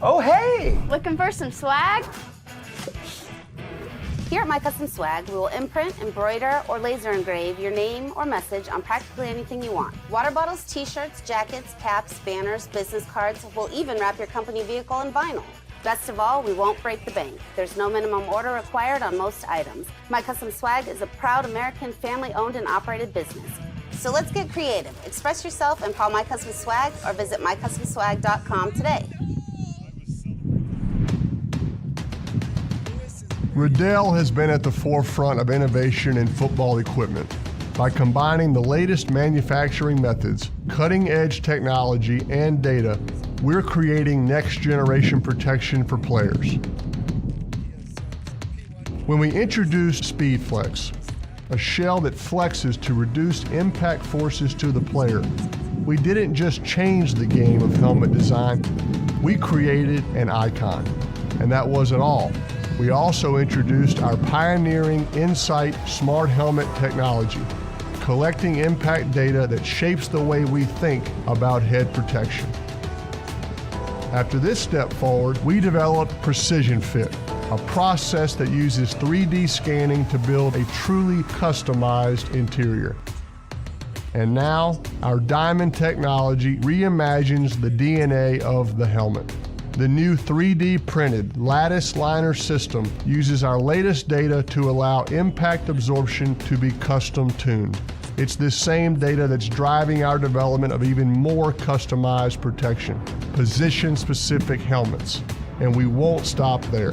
Oh, hey! Looking for some swag? Here at My Custom Swag, we will imprint, embroider, or laser engrave your name or message on practically anything you want. Water bottles, t-shirts, jackets, caps, banners, business cards. We'll even wrap your company vehicle in vinyl. Best of all, we won't break the bank. There's no minimum order required on most items. My Custom Swag is a proud American family-owned and operated business. So let's get creative. Express yourself and call My Custom Swag or visit mycustomswag.com today. Riddell has been at the forefront of innovation in football equipment. By combining the latest manufacturing methods, cutting-edge technology, and data, we're creating next-generation protection for players. When we introduced SpeedFlex, a shell that flexes to reduce impact forces to the player, we didn't just change the game of helmet design, we created an icon. And that wasn't all. We also introduced our pioneering Insight Smart Helmet technology, collecting impact data that shapes the way we think about head protection. After this step forward, we developed Precision Fit, a process that uses 3D scanning to build a truly customized interior. And now, our Diamond technology reimagines the DNA of the helmet. The new 3D printed lattice liner system uses our latest data to allow impact absorption to be custom tuned. It's this same data that's driving our development of even more customized protection, position-specific helmets, and we won't stop there.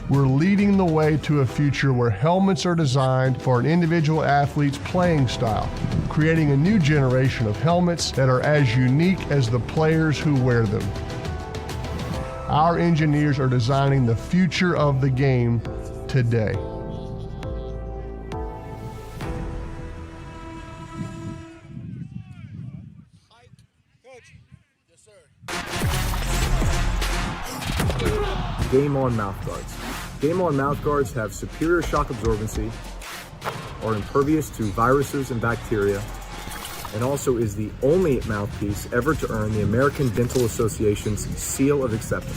We're leading the way to a future where helmets are designed for an individual athlete's playing style, creating a new generation of helmets that are as unique as the players who wear them. Our engineers are designing the future of the game today. Game On mouthguards. Game On mouthguards have superior shock absorbency, are impervious to viruses and bacteria, and also is the only mouthpiece ever to earn the American Dental Association's seal of acceptance.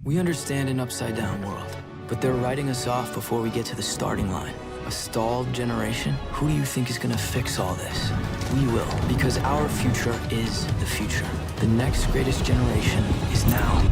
We understand an upside-down world, but they're writing us off before we get to the starting line. A stalled generation? Who do you think is gonna fix all this? We will, because our future is the future. The next greatest generation is now.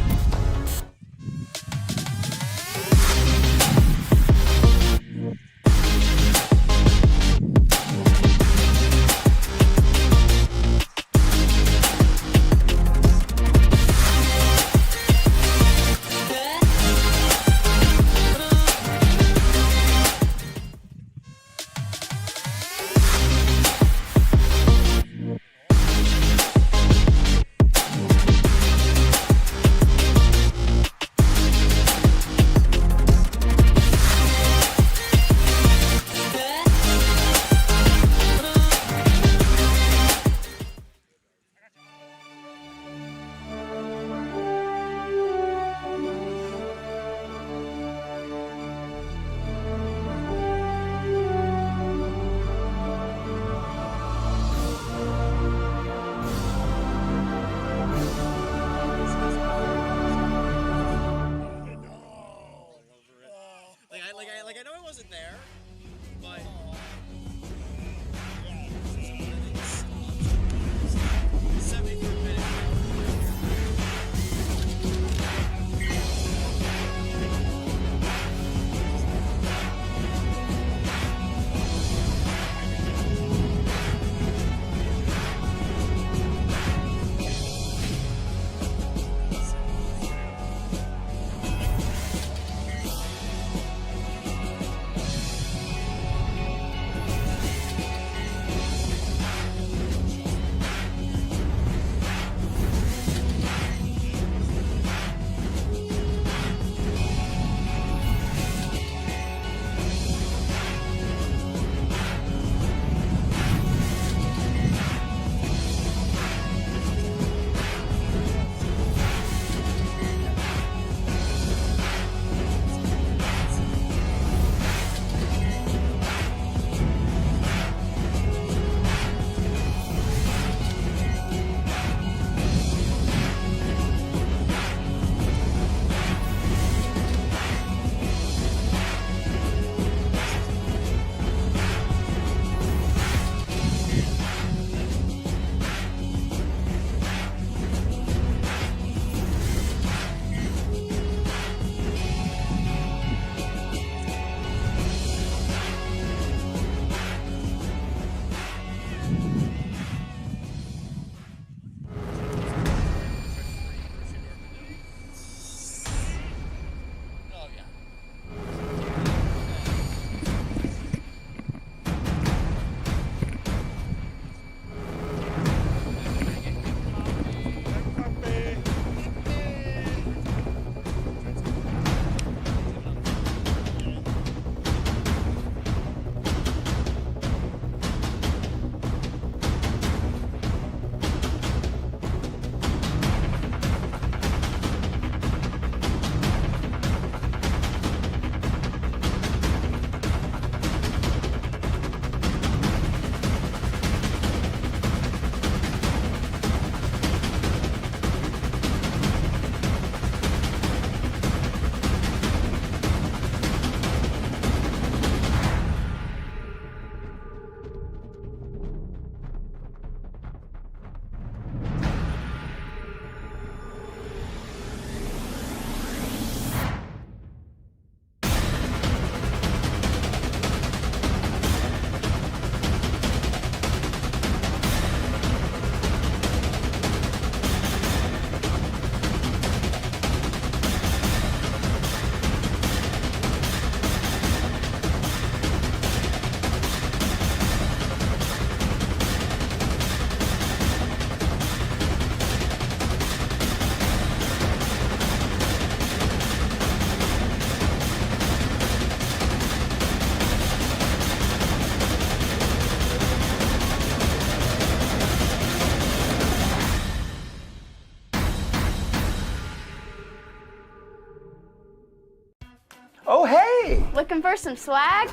Looking for some swag?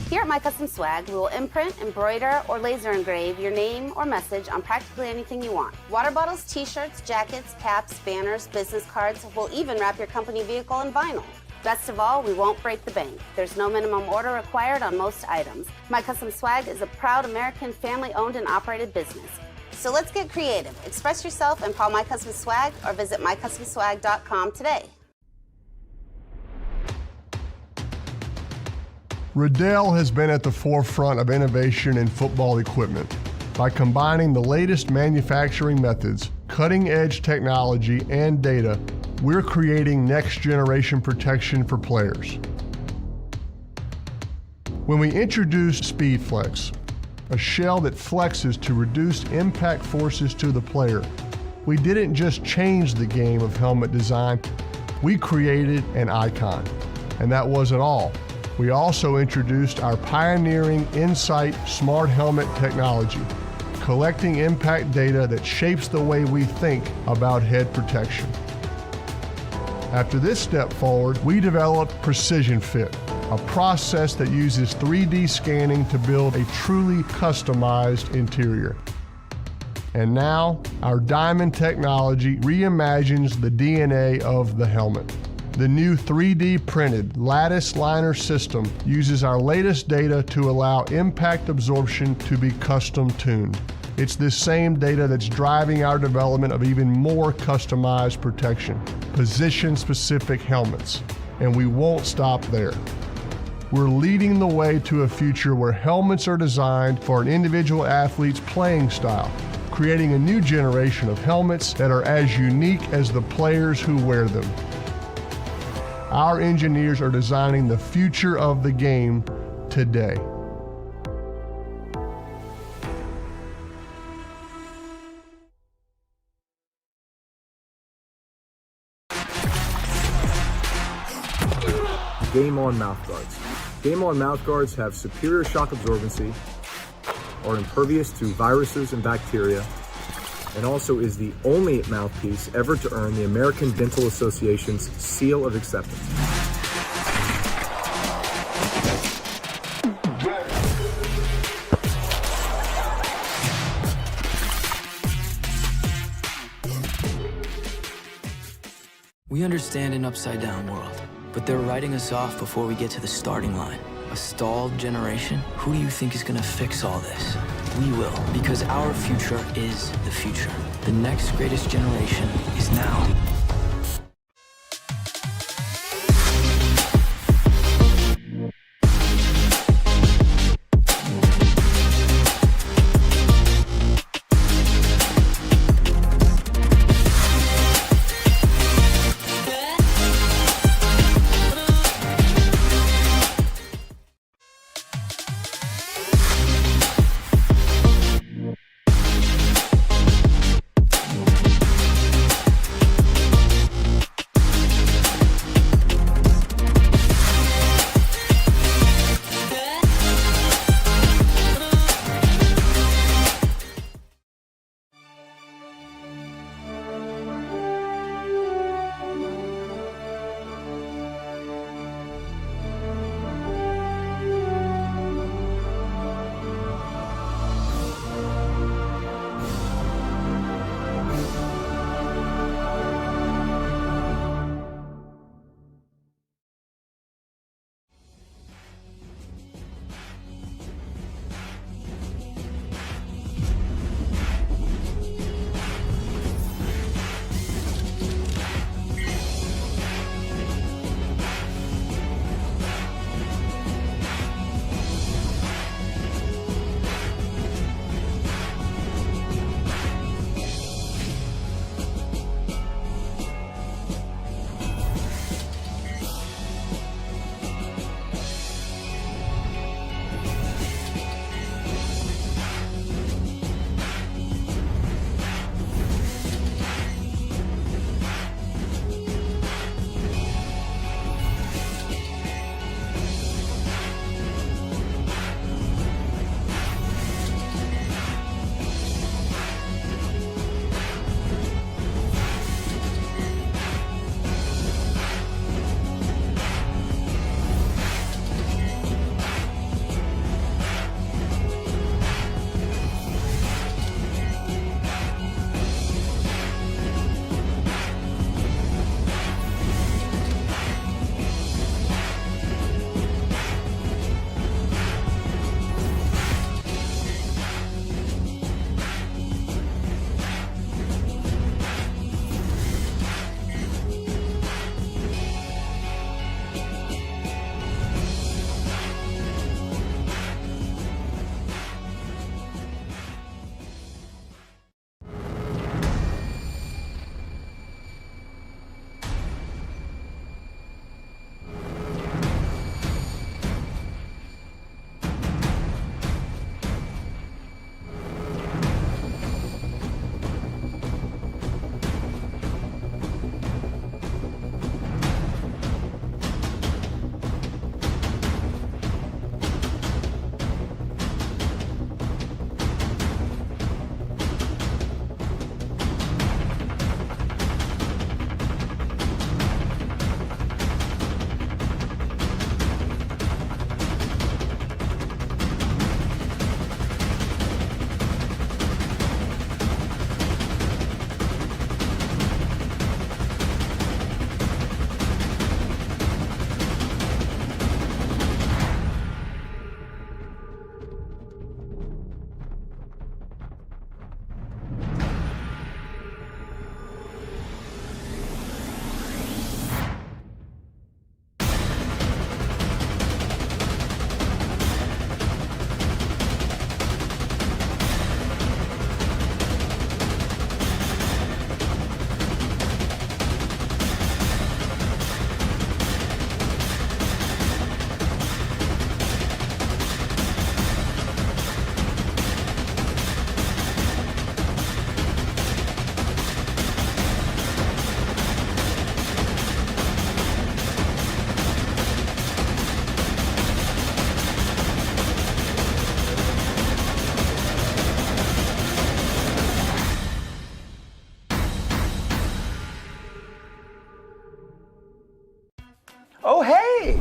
Here at My Custom Swag, we will imprint, embroider, or laser engrave your name or message on practically anything you want. Water bottles, t-shirts, jackets, caps, banners, business cards. We'll even wrap your company vehicle in vinyl. Best of all, we won't break the bank. There's no minimum order required on most items. My Custom Swag is a proud American family-owned and operated business. So let's get creative. Express yourself and call My Custom Swag or visit mycustomswag.com today. Riddell has been at the forefront of innovation in football equipment. By combining the latest manufacturing methods, cutting-edge technology, and data, we're creating next-generation protection for players. When we introduced SpeedFlex, a shell that flexes to reduce impact forces to the player, we didn't just change the game of helmet design, we created an icon. And that wasn't all. We also introduced our pioneering Insight Smart Helmet technology, collecting impact data that shapes the way we think about head protection. After this step forward, we developed Precision Fit, a process that uses 3D scanning to build a truly customized interior. And now, our Diamond technology reimagines the DNA of the helmet. The new 3D printed lattice liner system uses our latest data to allow impact absorption to be custom tuned. It's this same data that's driving our development of even more customized protection, position-specific helmets, and we won't stop there. We're leading the way to a future where helmets are designed for an individual athlete's playing style, creating a new generation of helmets that are as unique as the players who wear them. Our engineers are designing the future of the game today. Game On mouthguards. Game On mouthguards have superior shock absorbency, are impervious to viruses and bacteria, and also is the only mouthpiece ever to earn the American Dental Association's seal of acceptance. We understand an upside-down world, but they're writing us off before we get to the starting line. A stalled generation? Who do you think is gonna fix all this? We will, because our future is the future. The next greatest generation is now.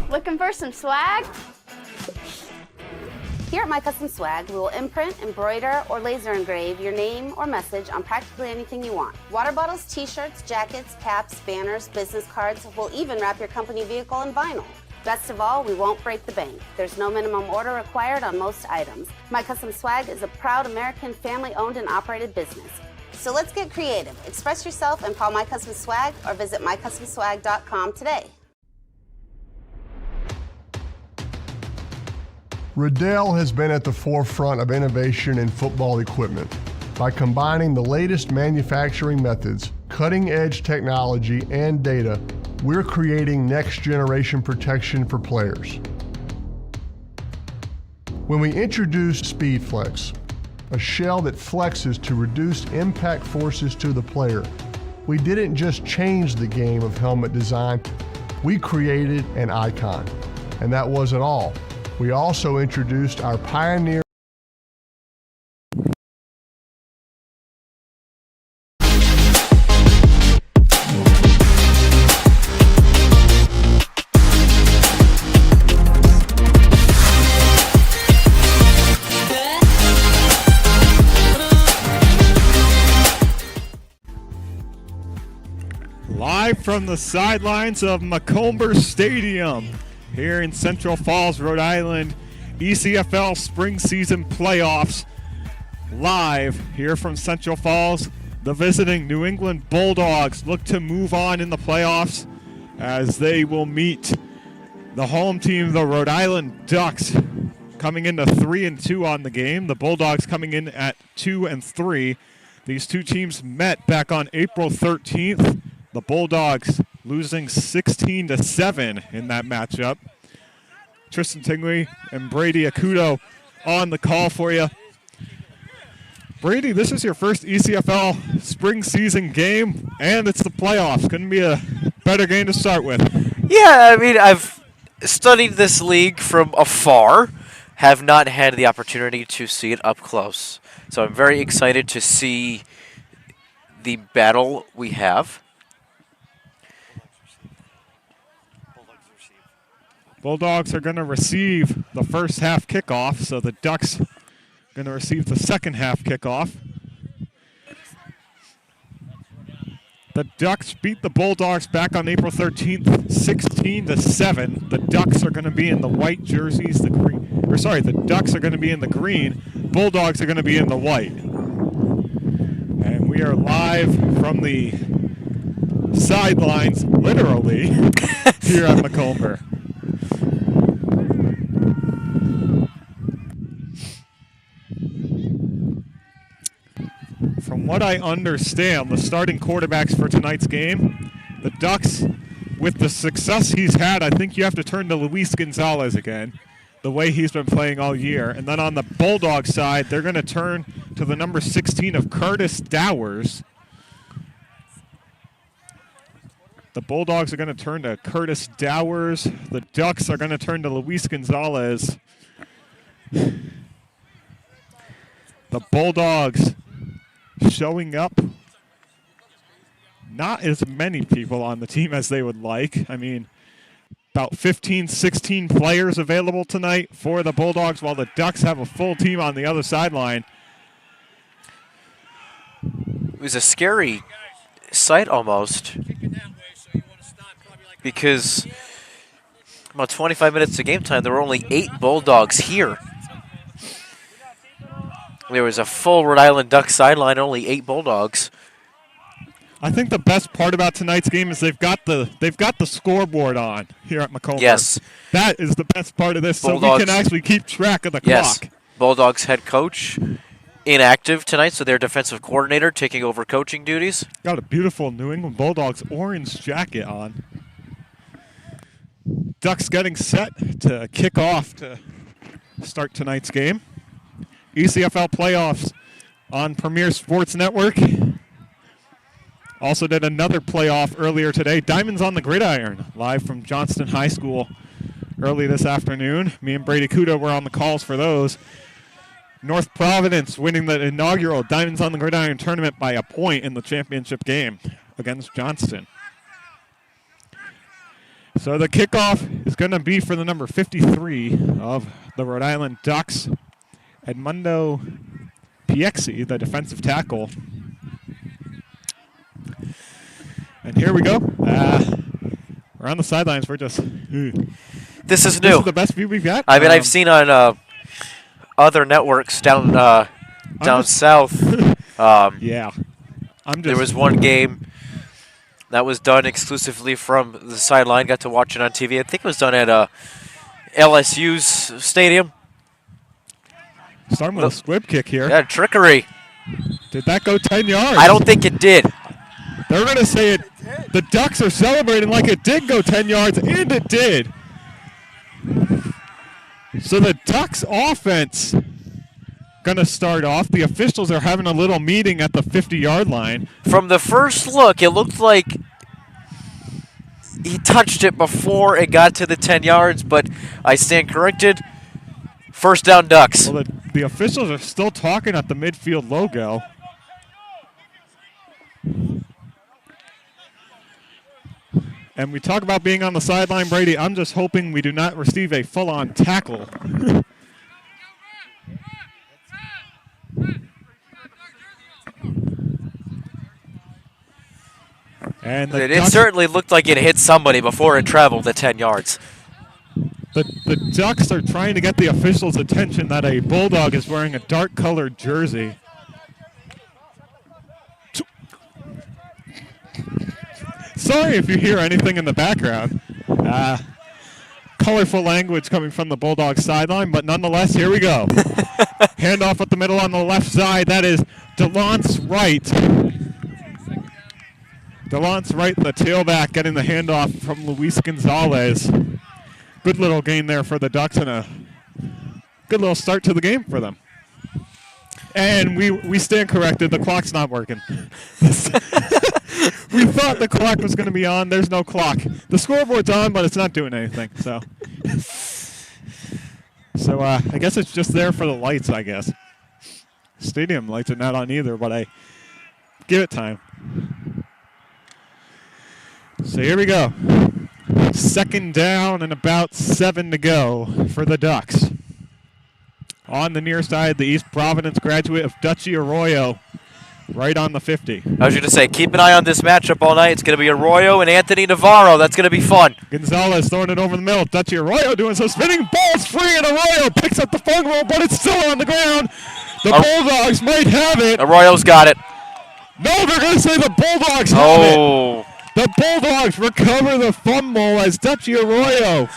Looking for some swag? Here at My Custom Swag, we will imprint, embroider, or laser engrave your name or message on practically anything you want. Water bottles, t-shirts, jackets, caps, banners, business cards. We'll even wrap your company vehicle in vinyl. Best of all, we won't break the bank. There's no minimum order required on most items. My Custom Swag is a proud American family-owned and operated business. So let's get creative. Express yourself and call My Custom Swag or visit mycustomswag.com today. Riddell has been at the forefront of innovation in football equipment. By combining the latest manufacturing methods, cutting-edge technology, and data, we're creating next-generation protection for players. When we introduced SpeedFlex, a shell that flexes to reduce impact forces to the player, we didn't just change the game of helmet design, we created an icon. And that wasn't all. We also introduced our pioneer Live from the sidelines of Macomber Stadium here in Central Falls, Rhode Island, ECFL spring season playoffs live here from Central Falls. The visiting New England Bulldogs look to move on in the playoffs as they will meet the home team, the Rhode Island Ducks, coming into 3-2 on the game. The Bulldogs coming in at 2-3. These two teams met back on April 13th. The Bulldogs losing 16-7 in that matchup. Tristan Tingley and Brady Acuto on the call for you. Brady, this is your first ECFL spring season game, and it's the playoffs. Couldn't be a better game to start with. Yeah, I mean, I've studied this league from afar, have not had the opportunity to see it up close. So I'm very excited to see the battle we have. Bulldogs are going to receive the first half kickoff, so the Ducks going to receive the second half kickoff. The Ducks beat the Bulldogs back on April 13th, 16-7. The Ducks are going to be in the white jerseys. The Ducks are going to be in the green. Bulldogs are going to be in the white. And we are live from the sidelines, literally, here at Macomber. From what I understand, the starting quarterbacks for tonight's game, the Ducks, with the success he's had, I think you have to turn to Luis Gonzalez again, the way he's been playing all year. And then on the Bulldog side, they're going to turn to the number 16 of Curtis Dowers. The Bulldogs are going to turn to Curtis Dowers. The Ducks are going to turn to Luis Gonzalez. The Bulldogs showing up. Not as many people on the team as they would like. I mean, about 15, 16 players available tonight for the Bulldogs, while the Ducks have a full team on the other sideline. It was a scary sight almost, because about 25 minutes of game time, there were only 8 Bulldogs here. There was a full Rhode Island Ducks sideline, only 8 Bulldogs. I think the best part about tonight's game is they've got the scoreboard on here at Macomber. Yes. That is the best part of this, Bulldogs, so we can actually keep track of the clock. Bulldogs head coach inactive tonight, so their defensive coordinator taking over coaching duties. Got a beautiful New England Bulldogs orange jacket on. Ducks getting set to kick off to start tonight's game. ECFL playoffs on Premier Sports Network. Also did another playoff earlier today. Diamonds on the Gridiron, live from Johnston High School early this afternoon. Me and Brady Kuda were on the calls for those. North Providence winning the inaugural Diamonds on the Gridiron tournament by a point in the championship game against Johnston. So the kickoff is going to be for the number 53 of the Rhode Island Ducks, Edmundo Piexi, the defensive tackle. And here we go. We're on the sidelines. We're just... This is new. This is the best view we've got. I mean, I've seen on other networks down south. Yeah. There was one game that was done exclusively from the sideline. Got to watch it on TV. I think it was done at LSU's stadium. Starting with a squib kick here. Yeah, trickery. Did that go 10 yards? I don't think it did. They're going to say it. The Ducks are celebrating like it did go 10 yards, and it did. So the Ducks offense going to start off. The officials are having a little meeting at the 50-yard line. From the first look, it looked like he touched it before it got to the 10 yards, but I stand corrected. First down, Ducks. Well, the officials are still talking at the midfield logo. And we talk about being on the sideline, Brady. I'm just hoping we do not receive a full-on tackle. And it certainly looked like it hit somebody before it traveled the 10 yards. The Ducks are trying to get the officials' attention that a Bulldog is wearing a dark-colored jersey. Sorry if you hear anything in the background. Colorful language coming from the Bulldogs sideline, but nonetheless, here we go. Handoff up the middle on the left side. That is DeLance Wright. DeLance Wright, the tailback, getting the handoff from Luis Gonzalez. Good little gain there for the Ducks and a good little start to the game for them. And we stand corrected. The clock's not working. We thought the clock was going to be on. There's no clock. The scoreboard's on, but it's not doing anything. So I guess it's just there for the lights, I guess. Stadium lights are not on either, but I give it time. So here we go. Second down and about 7 to go for the Ducks. On the near side, the East Providence graduate of Dutchy Arroyo, right on the 50. I was going to say, keep an eye on this matchup all night. It's going to be Arroyo and Anthony Navarro. That's going to be fun. Gonzalez throwing it over the middle. Dutchy Arroyo doing some spinning. Ball's free, and Arroyo picks up the fumble, but it's still on the ground. The Bulldogs might have it. Arroyo's got it. No, they're going to say the Bulldogs have it. The Bulldogs recover the fumble as Dutchy Arroyo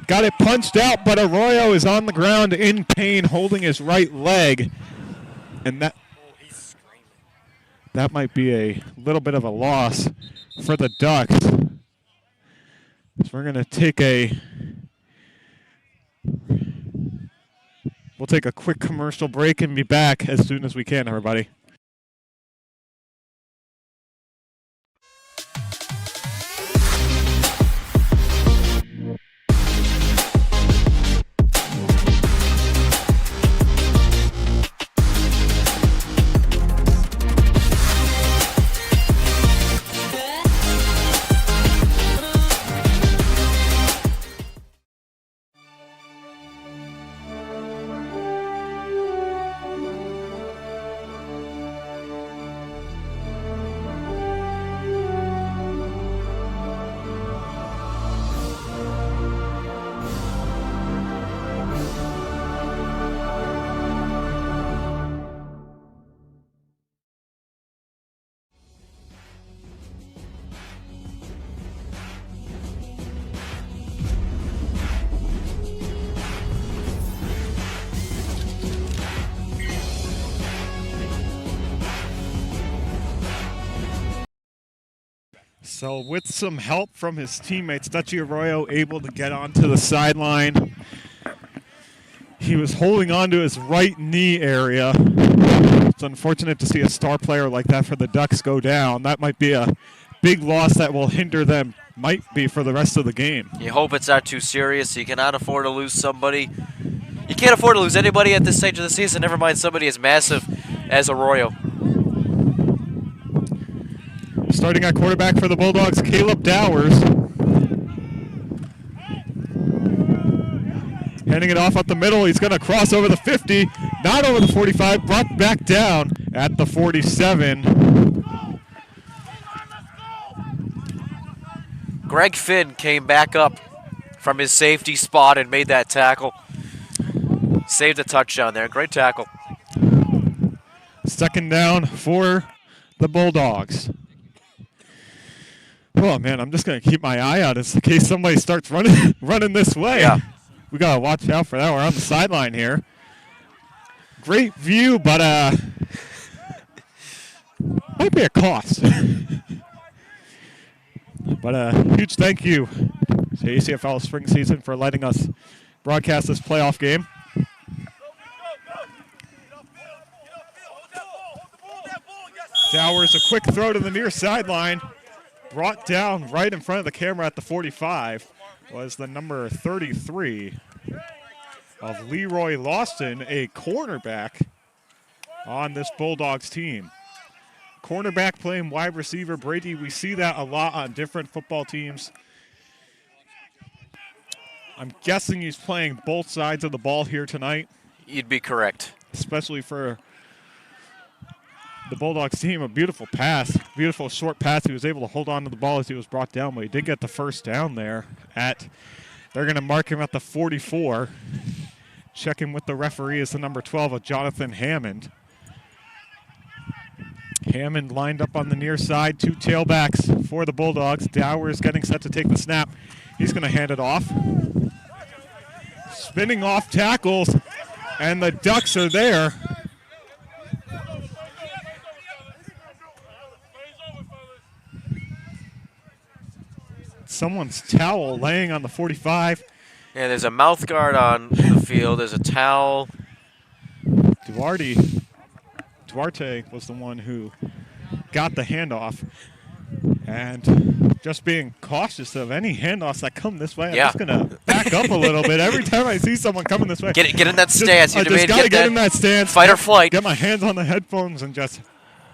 got it punched out, but Arroyo is on the ground in pain, holding his right leg. And that might be a little bit of a loss for the Ducks. So we're going to take we'll take a quick commercial break and be back as soon as we can, everybody. So with some help from his teammates, Dutchy Arroyo able to get onto the sideline. He was holding on to his right knee area. It's unfortunate to see a star player like that for the Ducks go down. That might be a big loss that will hinder them, might be for the rest of the game. You hope it's not too serious. You cannot afford to lose somebody. You can't afford to lose anybody at this stage of the season, never mind somebody as massive as Arroyo. Starting at quarterback for the Bulldogs, Caleb Dowers. Handing it off up the middle. He's going to cross over the 50, not over the 45, brought back down at the 47. Greg Finn came back up from his safety spot and made that tackle. Saved a touchdown there. Great tackle. Second down for the Bulldogs. Oh, man, I'm just going to keep my eye out in case somebody starts running this way. Yeah. We got to watch out for that. We're on the sideline here. Great view, but might be a cost. But a huge thank you to ACFL Spring Season for letting us broadcast this playoff game. Dowers, a quick throw to the near sideline. Brought down right in front of the camera at the 45 was the number 33 of Leroy Lawson, a cornerback on this Bulldogs team. Cornerback playing wide receiver. Brady, we see that a lot on different football teams. I'm guessing he's playing both sides of the ball here tonight. You'd be correct. Especially for the Bulldogs team. A beautiful pass, beautiful short pass. He was able to hold on to the ball as he was brought down, but he did get the first down there they're going to mark him at the 44. Checking with the referee is the number 12 of Jonathan Hammond. Hammond lined up on the near side. Two tailbacks for the Bulldogs. Dowers getting set to take the snap. He's going to hand it off. Spinning off tackles, and the Ducks are there. Someone's towel laying on the 45. Yeah, there's a mouth guard on the field. There's a towel. Duarte was the one who got the handoff. And just being cautious of any handoffs that come this way. I'm just going to back up a little bit. Every time I see someone coming this way. Get in that stance. I just got to get in that stance. Fight or flight. Get my hands on the headphones and just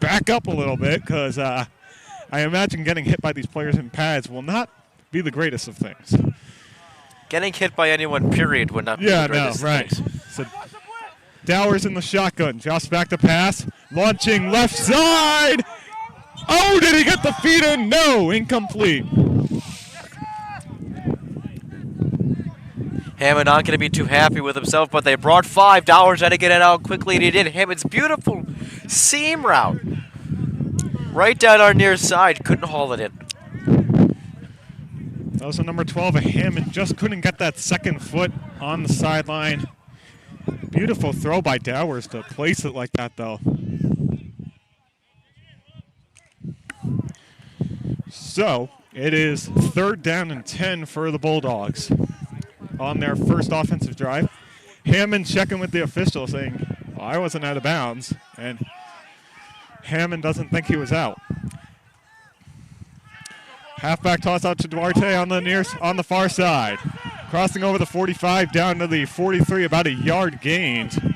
back up a little bit because I imagine getting hit by these players in pads will not be the greatest of things. Getting hit by anyone, period, would not be the greatest right. things. So Dowers in the shotgun. Josh back to pass. Launching left side. Oh, did he get the feet in? No, incomplete. Hammond not going to be too happy with himself, but they brought 5. Dowers had to get it out quickly, and he did. Hammond's beautiful seam route. Right down our near side. Couldn't haul it in. That was the number 12 of Hammond. Just couldn't get that second foot on the sideline. Beautiful throw by Dowers to place it like that, though. So it is 3rd down and 10 for the Bulldogs on their first offensive drive. Hammond checking with the official saying, well, I wasn't out of bounds, and Hammond doesn't think he was out. Halfback toss out to Duarte on the far side. Crossing over the 45 down to the 43, about a yard gained.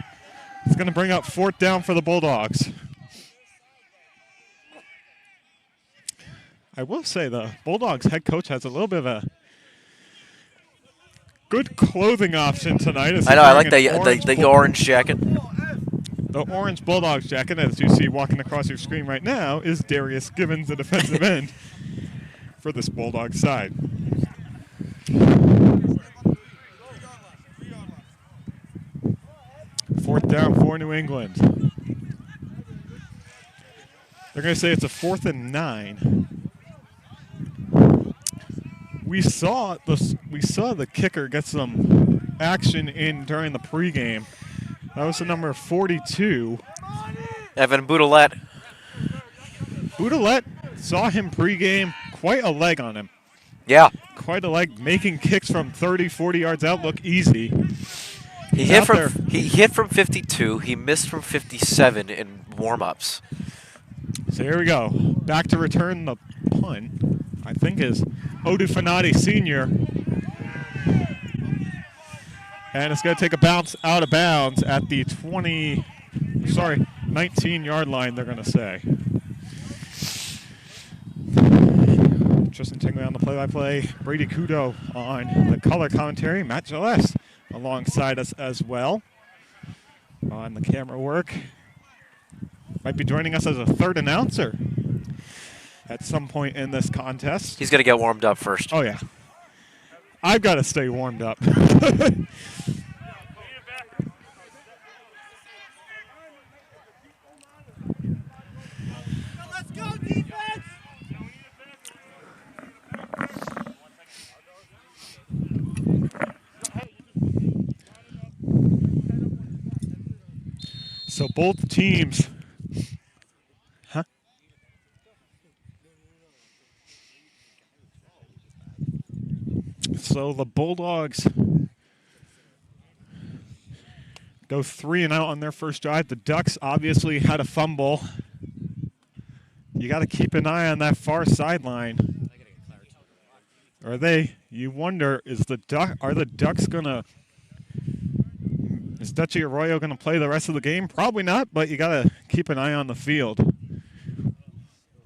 It's going to bring up 4th down for the Bulldogs. I will say the Bulldogs head coach has a little bit of a good clothing option tonight. I know, I like the orange jacket. The orange Bulldogs jacket, as you see walking across your screen right now, is Darius Gibbons, the defensive end for this Bulldog side. Fourth down for New England. They're going to say it's a 4th and 9. We saw the kicker get some action in during the pregame. That was the number 42. Evan Boudelet. Boudelet saw him pregame. Quite a leg on him. Yeah. Quite a leg, making kicks from 30, 40 yards out look easy. He hit from 52. He missed from 57 in warm-ups. So here we go. Back to return the punt, I think, is Odufanati Sr. And it's going to take a bounce out of bounds at the 19-yard line, they're going to say. Tristan Tingley on the play-by-play. Brady Kudo on the color commentary. Matt Gillespie alongside us as well on the camera work. Might be joining us as a third announcer at some point in this contest. He's going to get warmed up first. Oh, yeah. I've got to stay warmed up. Let's go, defense! So both teams. Huh? So the Bulldogs go 3 and out on their first drive. The Ducks obviously had a fumble. You got to keep an eye on that far sideline. You wonder, are the Ducks going to, is Dutchy Arroyo going to play the rest of the game? Probably not, but you got to keep an eye on the field.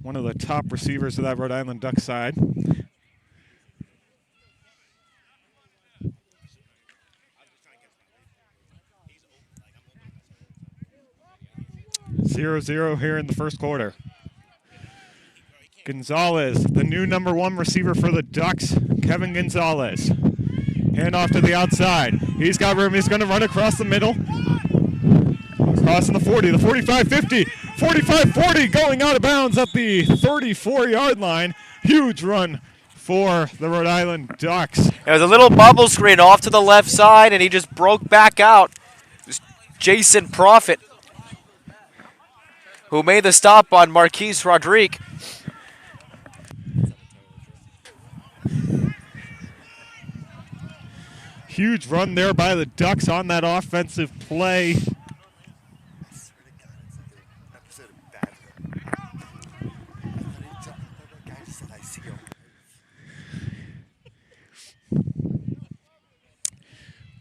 One of the top receivers of that Rhode Island Duck side. 0-0 here in the first quarter. Gonzalez, the new #1 receiver for the Ducks, Kevin Gonzalez. Hand off to the outside. He's got room. He's going to run across the middle. Crossing the 40, the 45, 50, 45, 40, going out of bounds at the 34-yard line. Huge run for the Rhode Island Ducks. There was a little bubble screen off to the left side, and he just broke back out. It was Jason Profit, who made the stop on Marquise Rodrigue. Huge run there by the Ducks on that offensive play.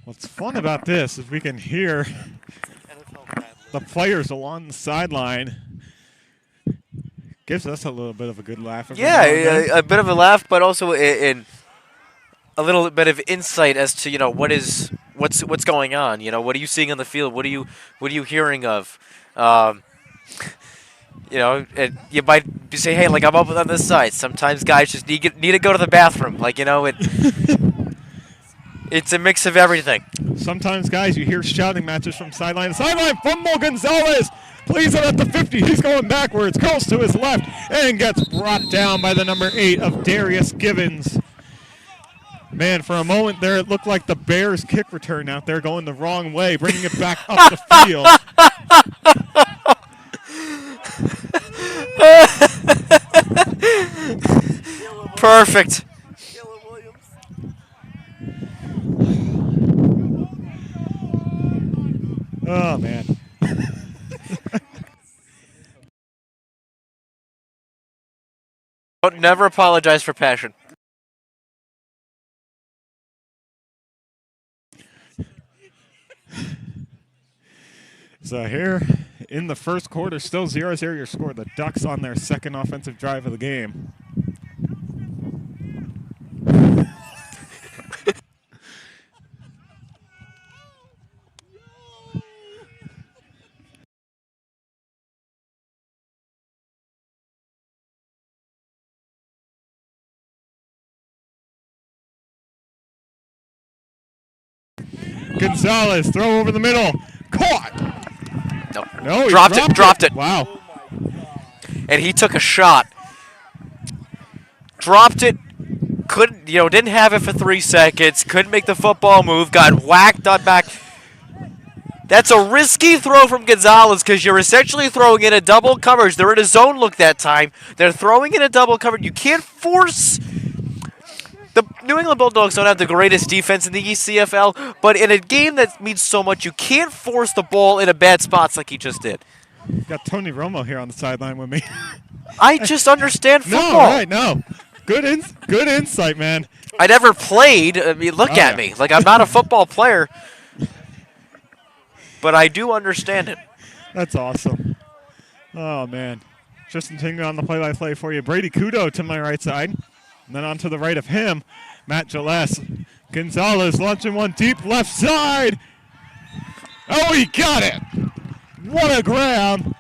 What's fun about this is we can hear the players along the sideline. Gives us a little bit of a good laugh. Yeah, a bit of a laugh, but also in a little bit of insight as to what's going on. What are you seeing on the field? What are you hearing of? You might say, hey, like I'm up on this side. Sometimes guys just need to go to the bathroom. It's a mix of everything. Sometimes, guys, you hear shouting matches from sideline to sideline. Fumble, Gonzalez plays it at the 50. He's going backwards, curls to his left, and gets brought down by the #8 of Darius Givens. Man, for a moment there, it looked like the Bears' kick return out there going the wrong way, bringing it back up the field. Perfect. Oh, man. Don't never apologize for passion. So here in the first quarter, still 0-0 your score. The Ducks on their second offensive drive of the game. Gonzalez, throw over the middle. Caught. No, he dropped it. Wow. And he took a shot. Dropped it. Didn't have it for 3 seconds. Couldn't make the football move. Got whacked on back. That's a risky throw from Gonzalez because you're essentially throwing in a double coverage. They're in a zone look that time. They're throwing in a double coverage. You can't force. The New England Bulldogs don't have the greatest defense in the ECFL, but in a game that means so much, you can't force the ball in a bad spots like he just did. Got Tony Romo here on the sideline with me. I just understand football. No, right, no. Good insight, man. I never played. I mean, look at me. Like, I'm not a football player, but I do understand it. That's awesome. Oh, man. Just continuing on the play-by-play for you. Brady Kudo to my right side. And then on to the right of him, Matt Gillespie Gonzalez launching one deep left side. Oh, he got it. What a grab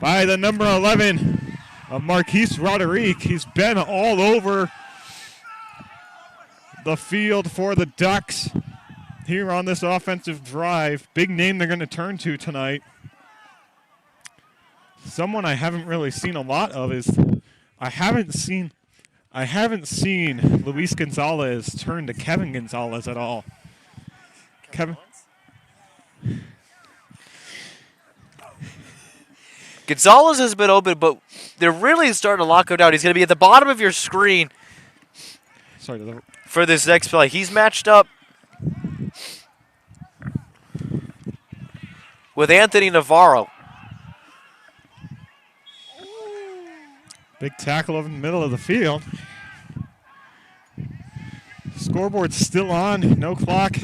by the number 11 of Marquise Roderick. He's been all over the field for the Ducks here on this offensive drive. Big name they're going to turn to tonight. Someone I haven't really seen a lot of is I haven't seen Luis Gonzalez turn to Kevin Gonzalez at all. Kevin. Gonzalez has been open, but they're really starting to lock him down. He's going to be at the bottom of your screen for this next play. He's matched up with Anthony Navarro. Big tackle over in the middle of the field. Scoreboard's still on, no clock.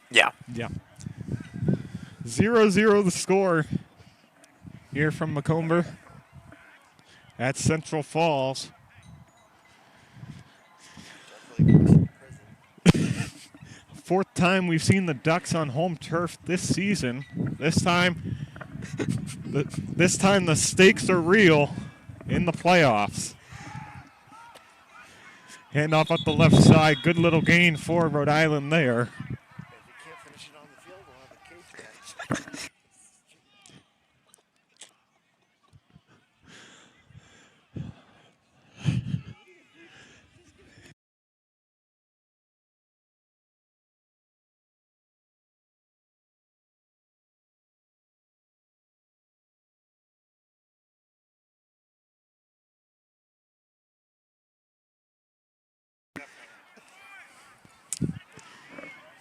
Yeah. Yeah. 0-0 the score here from Macomber at Central Falls. Fourth time we've seen the Ducks on home turf this season. This time the stakes are real in the playoffs. Hand off up the left side. Good little gain for Rhode Island there.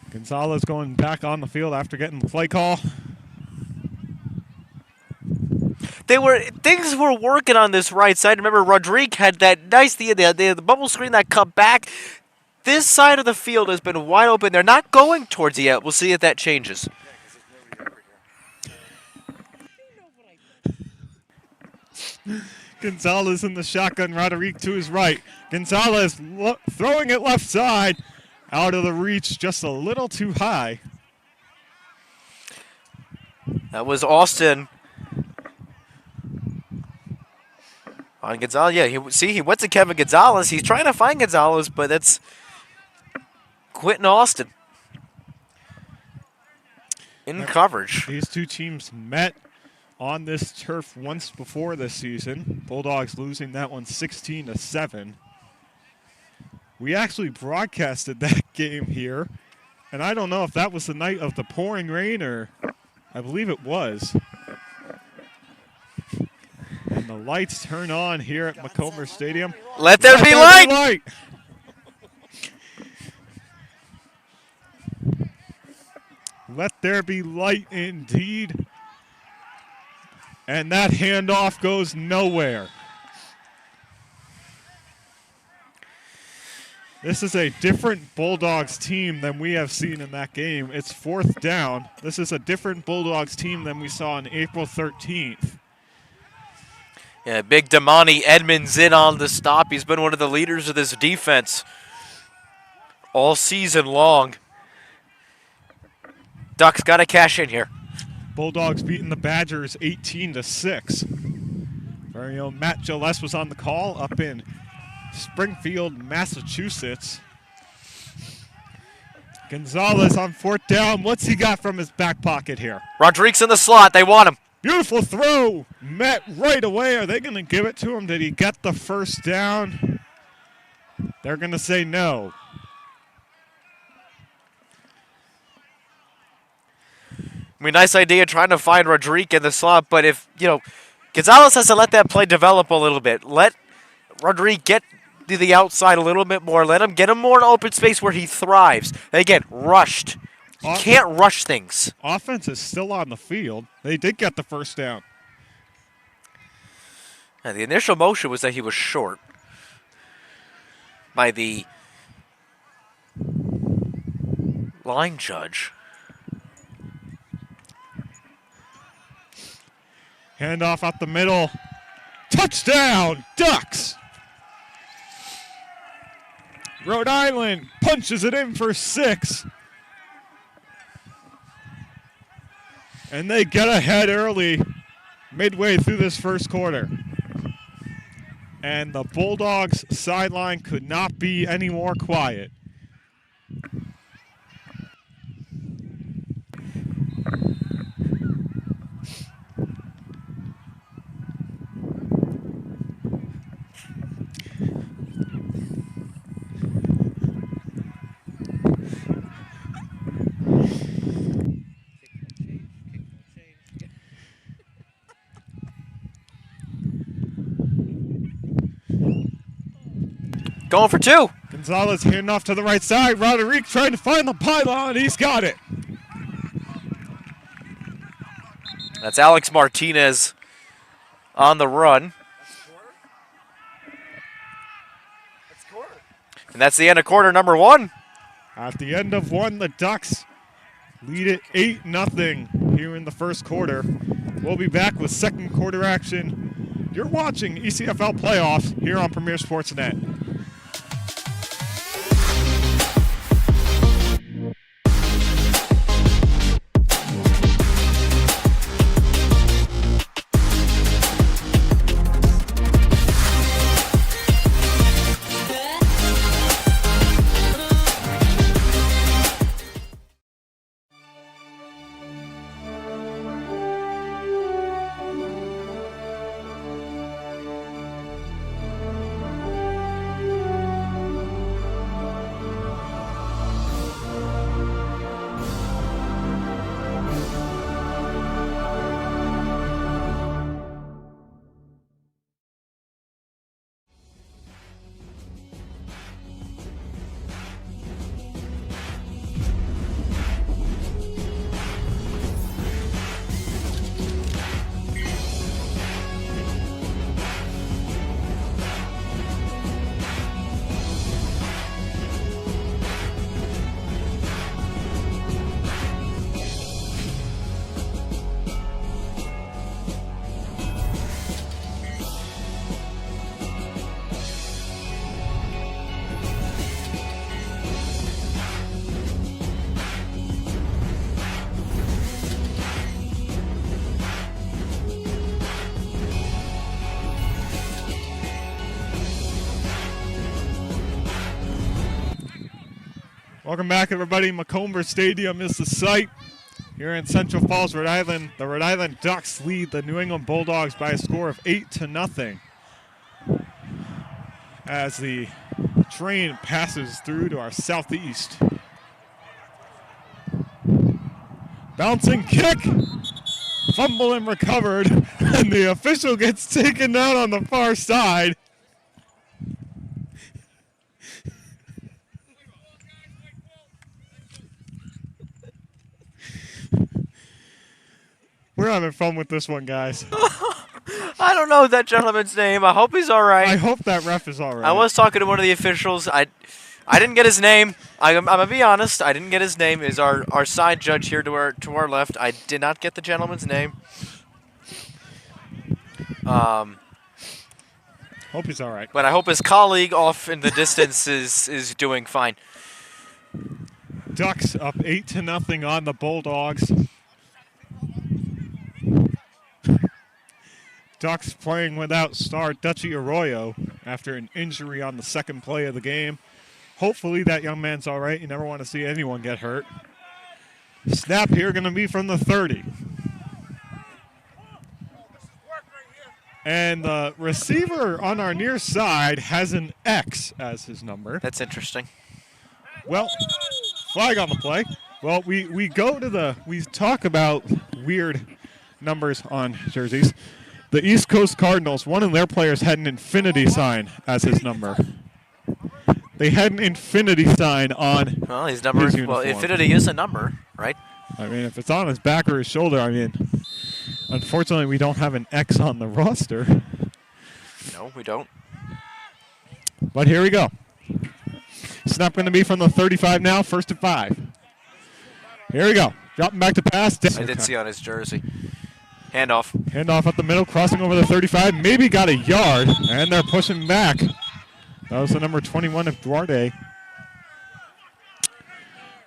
Gonzalez going back on the field after getting the play call. Things were working on this right side. Remember, Rodrigue had that nice the bubble screen that cut back. This side of the field has been wide open. They're not going towards it yet. We'll see if that changes. Gonzalez in the shotgun. Roderick to his right. Gonzalez throwing it left side. Out of the reach, just a little too high. That was Austin on Gonzalez. Yeah, he went to Kevin Gonzalez. He's trying to find Gonzalez, but that's Quentin Austin in coverage. These two teams met on this turf once before this season. Bulldogs losing that one 16-7. We actually broadcasted that game here, and I don't know if that was the night of the pouring rain or I believe it was. And the lights turn on here at Macomber Stadium. Let there be light! Let there be light indeed. And that handoff goes nowhere. This is a different Bulldogs team than we have seen in that game. It's fourth down. This is a different Bulldogs team than we saw on April 13th. Yeah, big Damani Edmonds in on the stop. He's been one of the leaders of this defense all season long. Ducks got to cash in here. Bulldogs beating the Badgers 18-6. Very own Matt Gillespie was on the call up in Springfield, Massachusetts. Gonzalez on fourth down. What's he got from his back pocket here? Rodriguez in the slot. They want him. Beautiful throw. Met right away. Are they going to give it to him? Did he get the first down? They're going to say no. I mean, nice idea trying to find Rodrigue in the slot, but if, Gonzalez has to let that play develop a little bit. Let Rodrigue get to the outside a little bit more. Let him get him more in open space where he thrives. And again, rushed. You can't rush things. Offense is still on the field. They did get the first down. Yeah, the initial motion was that he was short by the line judge. Handoff out the middle. Touchdown, Ducks! Rhode Island punches it in for 6. And they get ahead early, midway through this first quarter. And the Bulldogs sideline could not be any more quiet. Going for 2. Gonzalez handing off to the right side. Roderick trying to find the pylon. He's got it. That's Alex Martinez on the run. And that's the end of quarter number 1. At the end of 1, the Ducks lead it 8-0 here in the first quarter. We'll be back with second quarter action. You're watching ECFL Playoffs here on Premier Sportsnet. Welcome back, everybody. Macomber Stadium is the site here in Central Falls, Rhode Island. The Rhode Island Ducks lead the New England Bulldogs by a score of 8-0 as the train passes through to our southeast. Bouncing kick, fumble and recovered, and the official gets taken down on the far side. We're having fun with this one, guys. I don't know that gentleman's name. I hope he's all right. I hope that ref is all right. I was talking to one of the officials. I didn't get his name. I'm gonna be honest. I didn't get his name. Is our side judge here to our left? I did not get the gentleman's name. Hope he's all right. But I hope his colleague off in the distance is doing fine. Ducks up 8-0 on the Bulldogs. Ducks playing without star Dutchy Arroyo after an injury on the second play of the game. Hopefully that young man's all right. You never want to see anyone get hurt. Snap here going to be from the 30. And the receiver on our near side has an X as his number. That's interesting. Well, flag on the play. Well, we talk about weird numbers on jerseys. The East Coast Cardinals, one of their players had an infinity sign as his number. They had an infinity sign on his number. His uniform. Well, infinity is a number, right? I mean, if it's on his back or his shoulder, I mean, unfortunately, we don't have an X on the roster. No, we don't. But here we go. Snap going to be from the 35 now, 1st and 5. Here we go. Dropping back to pass. I did see on his jersey. Handoff. Handoff up the middle, crossing over the 35. Maybe got a yard, and they're pushing back. That was the number 21 of Duarte.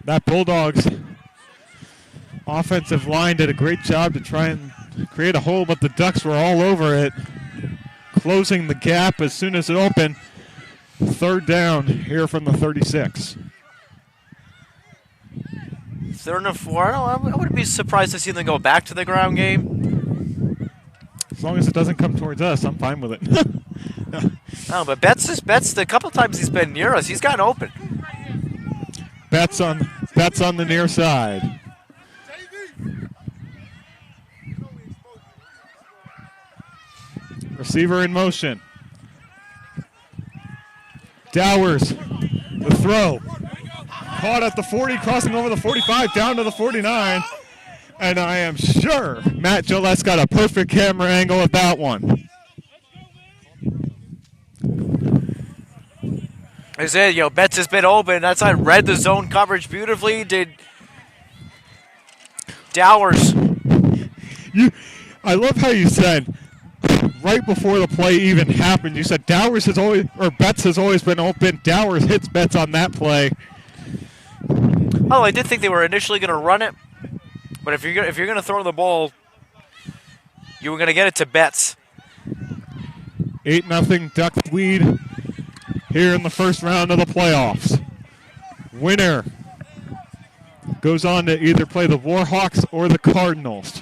That Bulldogs offensive line did a great job to try and create a hole, but the Ducks were all over it, closing the gap as soon as it opened. Third down here from the 36. 3rd and 4. I wouldn't be surprised to see them go back to the ground game. As long as it doesn't come towards us, I'm fine with it. No, but Betts, the couple times he's been near us, he's gotten open. Betts on the near side. Receiver in motion. Dowers, the throw. Caught at the 40, crossing over the 45, down to the 49. And I am sure Matt Gillette's got a perfect camera angle at that one. I said, Betts has been open. That's I read the zone coverage beautifully. Did Dowers. I love how you said right before the play even happened, you said Betts has always been open. Dowers hits Betts on that play. Oh, I did think they were initially going to run it, but if you're going to throw the ball, you were going to get it to Betts. 8-0 Duck lead here in the first round of the playoffs. Winner goes on to either play the Warhawks or the Cardinals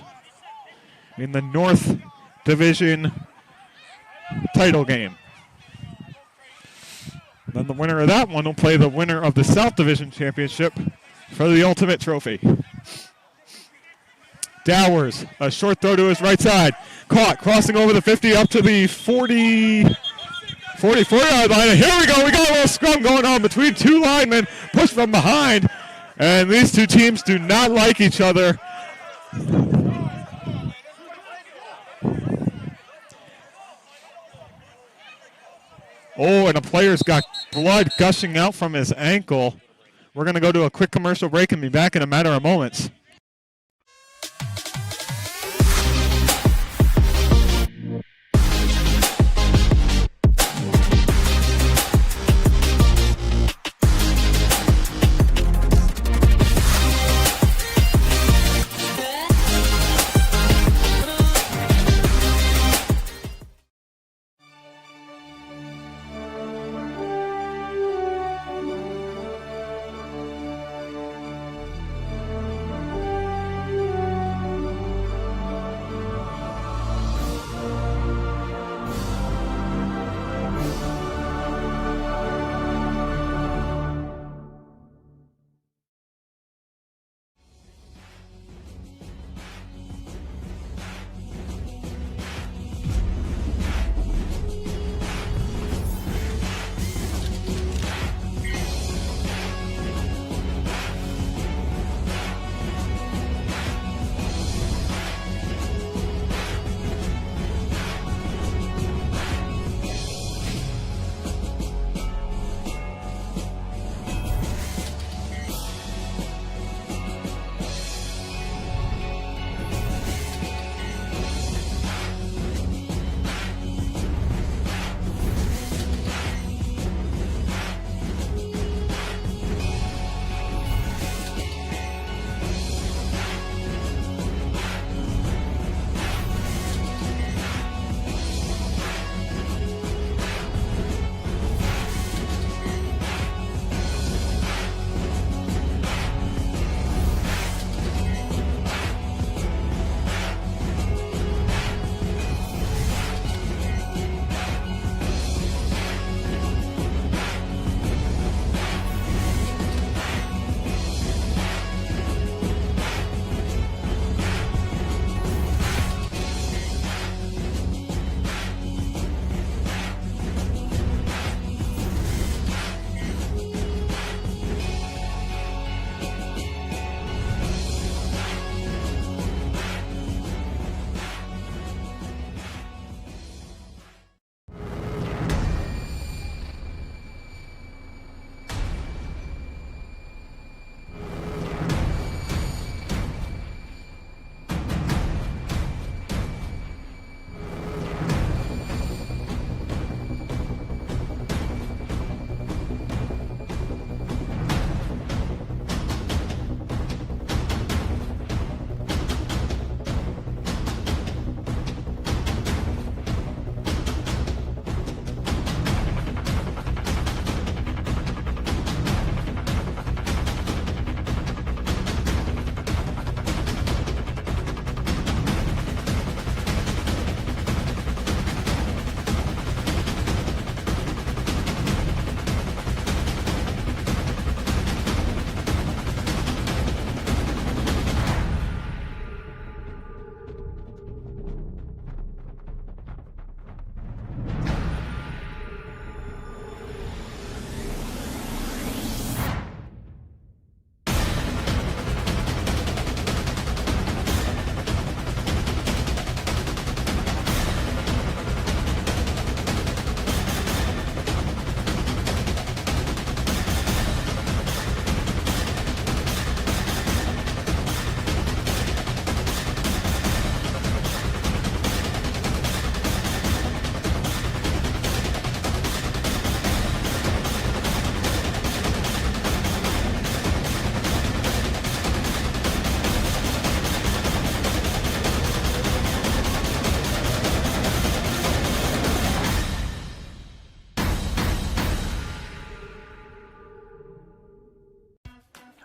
in the North Division title game. Then the winner of that one will play the winner of the South Division Championship for the ultimate trophy. Dowers, a short throw to his right side. Caught, crossing over the 50 up to the 44-yard line. And here we go. We got a little scrum going on between two linemen. Pushed from behind. And these two teams do not like each other. Oh, and a player's got blood gushing out from his ankle. We're going to go to a quick commercial break and be back in a matter of moments.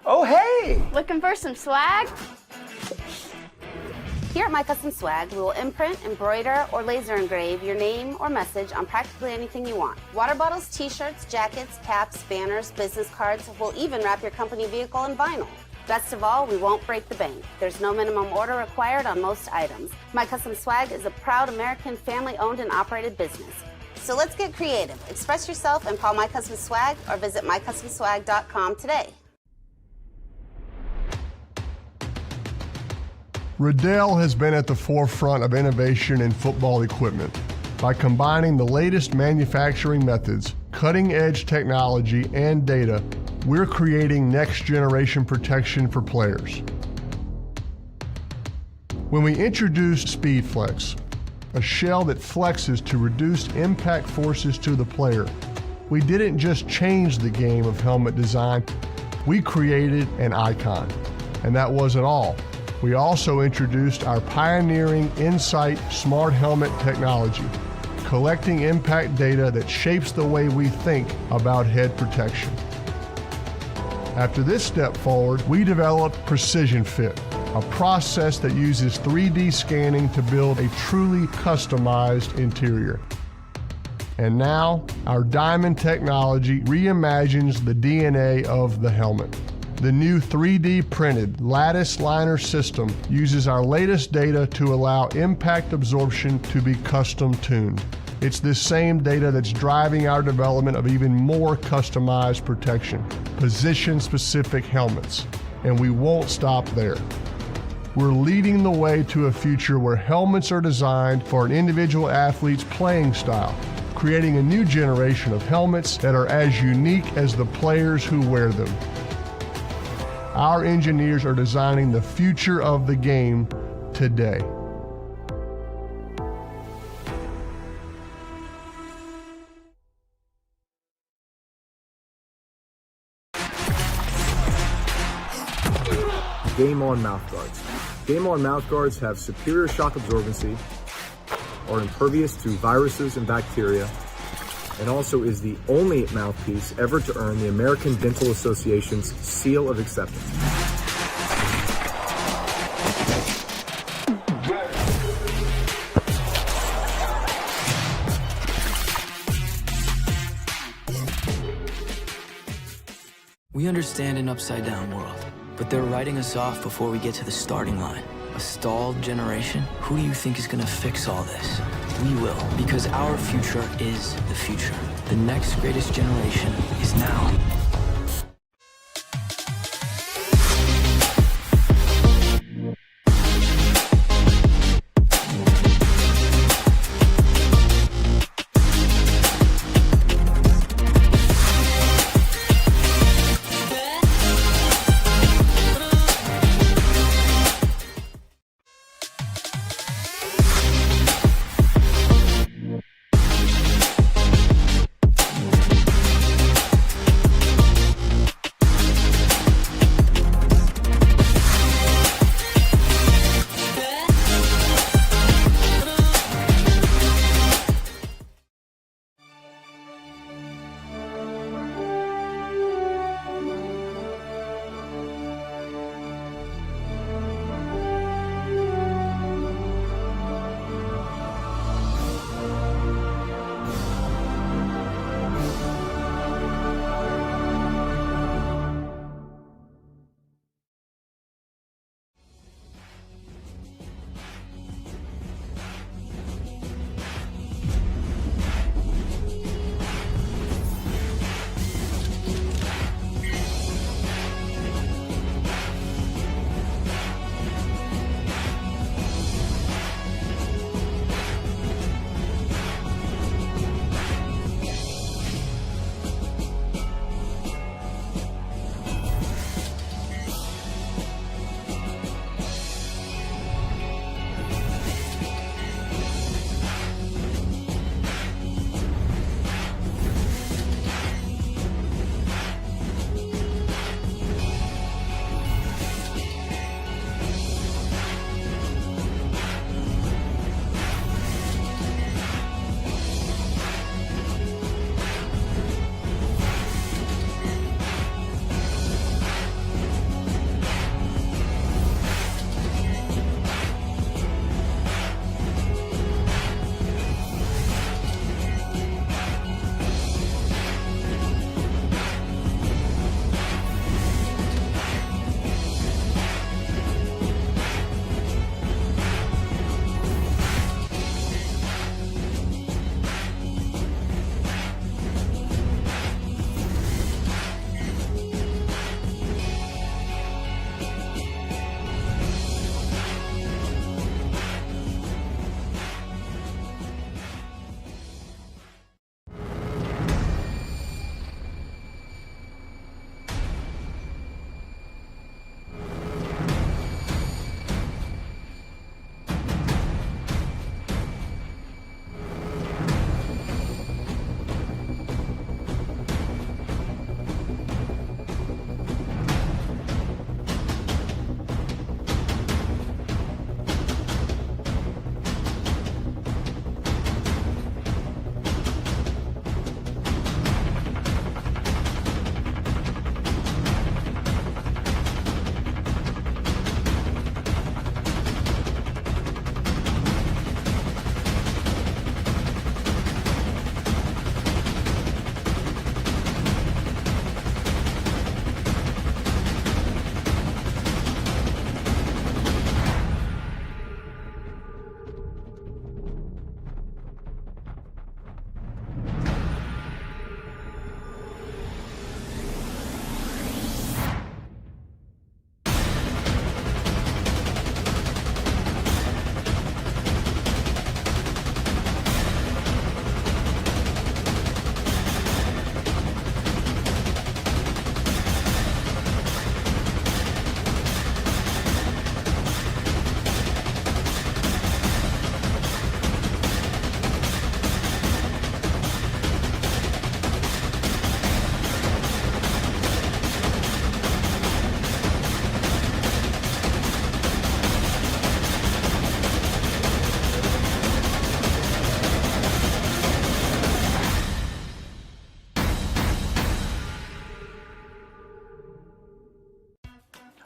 Oh, hey! Looking for some swag? Here at My Custom Swag, we will imprint, embroider, or laser engrave your name or message on practically anything you want. Water bottles, t-shirts, jackets, caps, banners, business cards. We'll even wrap your company vehicle in vinyl. Best of all, we won't break the bank. There's no minimum order required on most items. My Custom Swag is a proud American family-owned and operated business. So let's get creative. Express yourself and call My Custom Swag or visit mycustomswag.com today. Riddell has been at the forefront of innovation in football equipment. By combining the latest manufacturing methods, cutting-edge technology, and data, we're creating next-generation protection for players. When we introduced SpeedFlex, a shell that flexes to reduce impact forces to the player, we didn't just change the game of helmet design, we created an icon. And that wasn't all. We also introduced our pioneering Insight Smart Helmet technology, collecting impact data that shapes the way we think about head protection. After this step forward, we developed Precision Fit, a process that uses 3D scanning to build a truly customized interior. And now, our Diamond technology reimagines the DNA of the helmet. The new 3D printed lattice liner system uses our latest data to allow impact absorption to be custom tuned. It's this same data that's driving our development of even more customized protection, position-specific helmets, and we won't stop there. We're leading the way to a future where helmets are designed for an individual athlete's playing style, creating a new generation of helmets that are as unique as the players who wear them. Our engineers are designing the future of the game today. Game On mouthguards. Game On mouthguards have superior shock absorbency, are impervious to viruses and bacteria, and also is the only mouthpiece ever to earn the American Dental Association's seal of acceptance. We understand an upside-down world, but they're writing us off before we get to the starting line. A stalled generation? Who do you think is gonna fix all this? We will, because our future is the future. The next greatest generation is now.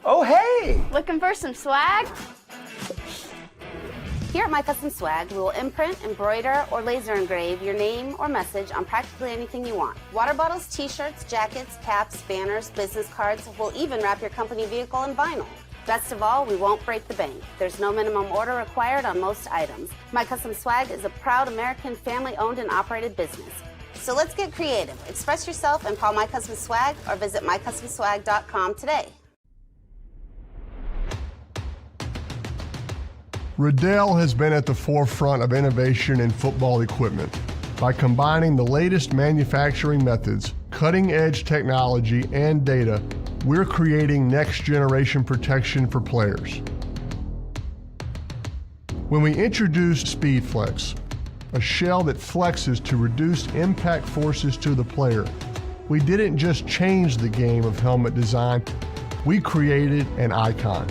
Oh, hey! Looking for some swag? Here at My Custom Swag, we will imprint, embroider, or laser engrave your name or message on practically anything you want. Water bottles, t-shirts, jackets, caps, banners, business cards. We'll even wrap your company vehicle in vinyl. Best of all, we won't break the bank. There's no minimum order required on most items. My Custom Swag is a proud American family-owned and operated business. So let's get creative. Express yourself and call My Custom Swag or visit mycustomswag.com today. Riddell has been at the forefront of innovation in football equipment. By combining the latest manufacturing methods, cutting-edge technology, and data, we're creating next-generation protection for players. When we introduced SpeedFlex, a shell that flexes to reduce impact forces to the player, we didn't just change the game of helmet design, we created an icon.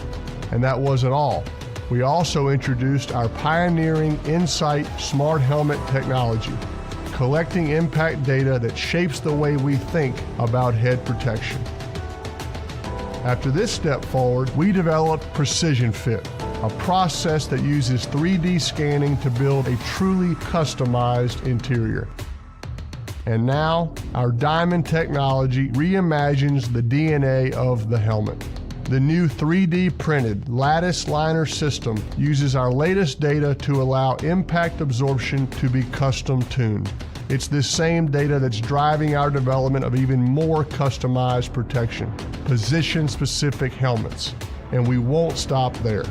And that wasn't all. We also introduced our pioneering Insight Smart Helmet technology, collecting impact data that shapes the way we think about head protection. After this step forward, we developed Precision Fit, a process that uses 3D scanning to build a truly customized interior. And now, our diamond technology reimagines the DNA of the helmet. The new 3D printed lattice liner system uses our latest data to allow impact absorption to be custom tuned. It's this same data that's driving our development of even more customized protection, position-specific helmets, and we won't stop there.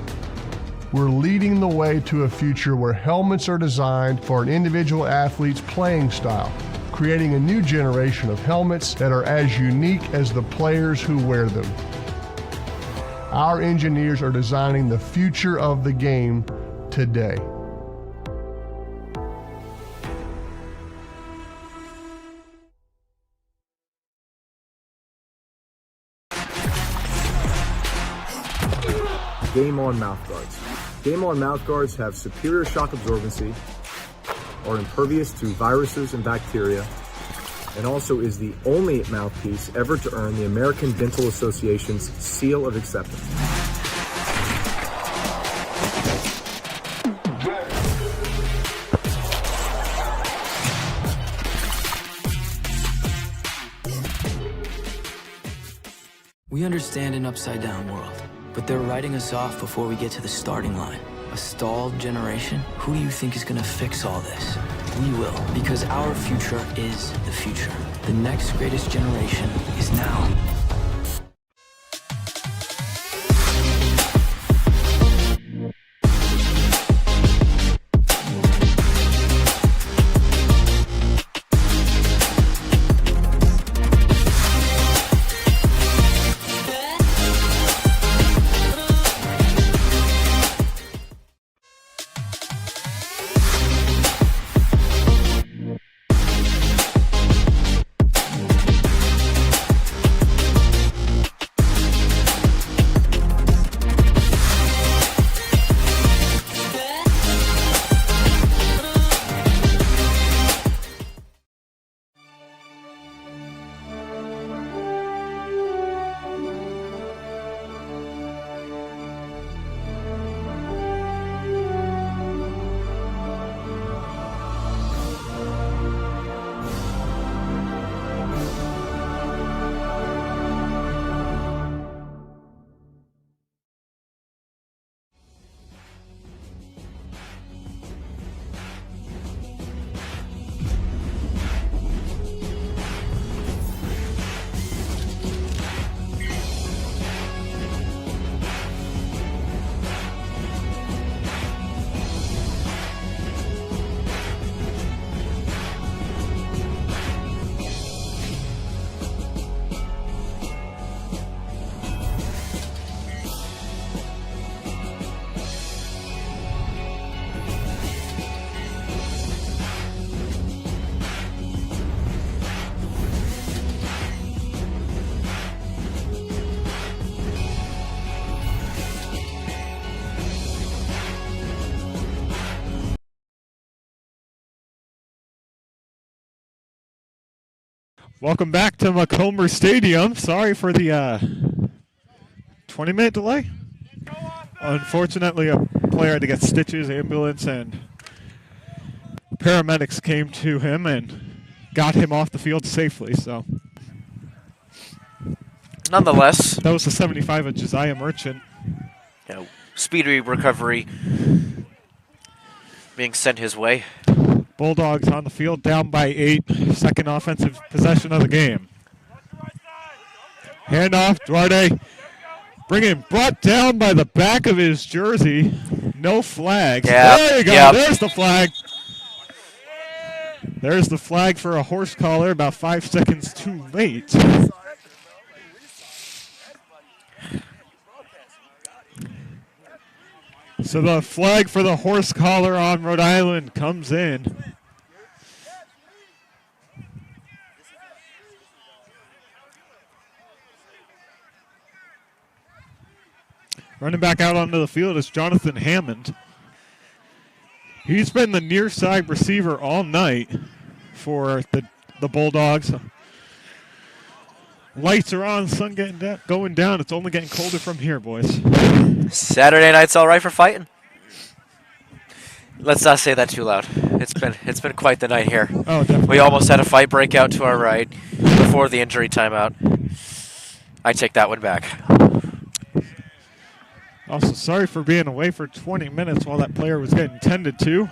We're leading the way to a future where helmets are designed for an individual athlete's playing style, creating a new generation of helmets that are as unique as the players who wear them. Our engineers are designing the future of the game today. Game On mouthguards. Game On mouthguards have superior shock absorbency, are impervious to viruses and bacteria, and also is the only mouthpiece ever to earn the American Dental Association's seal of acceptance. We understand an upside-down world, but they're writing us off before we get to the starting line. A stalled generation? Who do you think is gonna fix all this? We will, because our future is the future. The next greatest generation is now. Welcome back to Macomber Stadium. Sorry for the 20-minute delay. Unfortunately, a player had to get stitches, ambulance, and paramedics came to him and got him off the field safely. So Nonetheless, that was the 75 of Josiah Merchant. you know, speedy recovery being sent his way. Bulldogs on the field, down by 8. Second offensive possession of the game. Handoff, Duarte brought down by the back of his jersey. No flags. Yep, There you go. yep. There's the flag. There's the flag for a horse collar, about 5 seconds too late. So the flag for the horse collar on Rhode Island comes in. Running back out onto the field is Jonathan Hammond. He's been the near side receiver all night for the Bulldogs. Lights are on, sun going down. It's only getting colder from here, boys. Saturday night's all right for fighting. Let's not say that too loud. It's been quite the night here. Oh, definitely. We almost had a fight break out to our right before the injury timeout. I take that one back. Also, sorry for being away for 20 minutes while that player was getting tended to.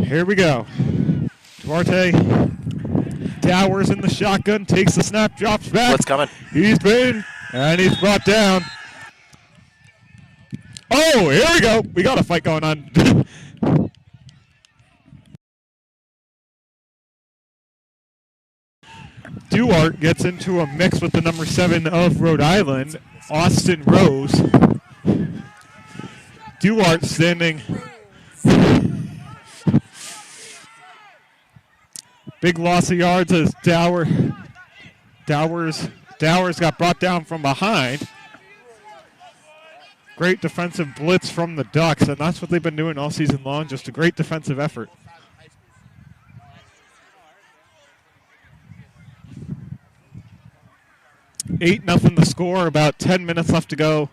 Here we go. Duarte. Towers in the shotgun, takes the snap, drops back. What's coming? He's brought down. Oh, here we go. We got a fight going on. Duarte gets into a mix with the number 7 of Rhode Island, Austin Rose. Duarte standing. Big loss of yards as Dowers got brought down from behind. Great defensive blitz from the Ducks, and that's what they've been doing all season long, just a great defensive effort. Eight nothing the score, about 10 minutes left to go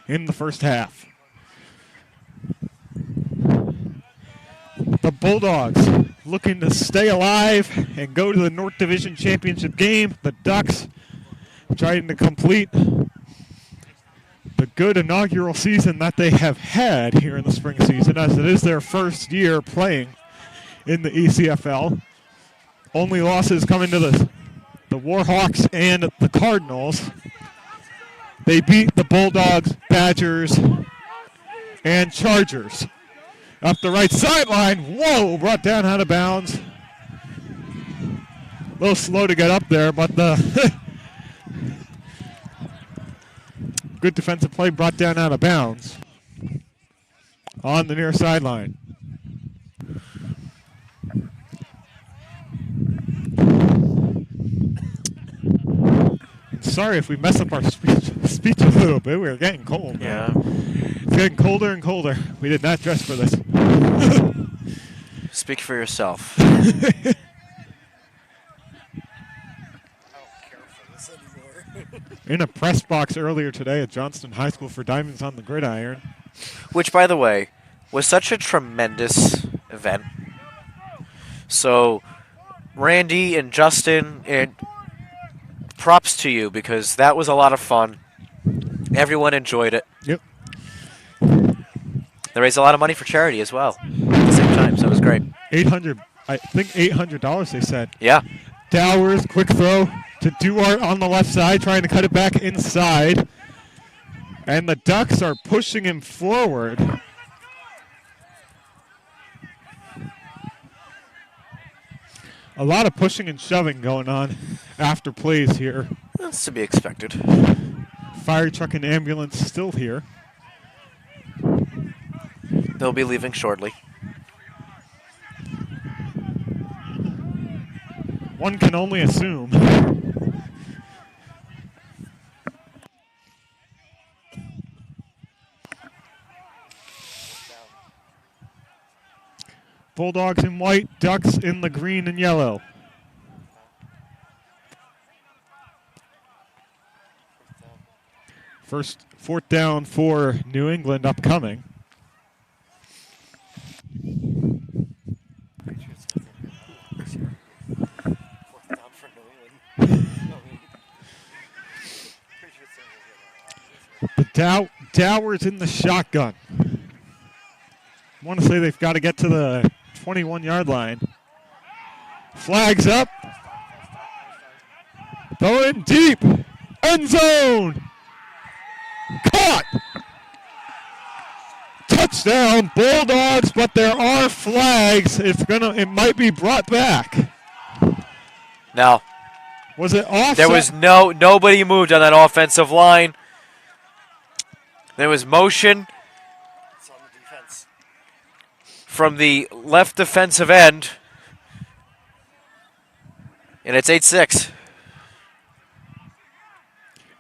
in the first half. The Bulldogs looking to stay alive and go to the North Division Championship game. The Ducks trying to complete the good inaugural season that they have had here in the spring season, as it is their first year playing in the ECFL. Only losses coming to the Warhawks and the Cardinals. They beat the Bulldogs, Badgers, and Chargers. Up the right sideline. Whoa, brought down out of bounds. A little slow to get up there, but the good defensive play brought down out of bounds on the near sideline. Sorry if we mess up our speech a little bit. We're getting cold. Yeah. It's getting colder and colder. We did not dress for this. Speak for yourself. In a press box earlier today at Johnston High School for Diamonds on the Gridiron. Which, by the way, was such a tremendous event. So, Randy and Justin, props to you, because that was a lot of fun. Everyone enjoyed it. Yep. They raised a lot of money for charity as well at the same time, so it was great. I think $800 they said. Yeah. Dowers, quick throw to Duarte on the left side, trying to cut it back inside. And the Ducks are pushing him forward. A lot of pushing and shoving going on after plays here. That's to be expected. Fire truck and ambulance still here. They'll be leaving shortly. One can only assume. Bulldogs in white, Ducks in the green and yellow. Fourth down for New England upcoming. The Dowers in the shotgun. I want to say they've got to get to the 21-yard line. Flags up. Throw in deep. End zone. Caught. Touchdown, Bulldogs, but there are flags. It might be brought back. No. Was it offside? There was nobody moved on that offensive line. There was motion from the left defensive end. And it's 8-6.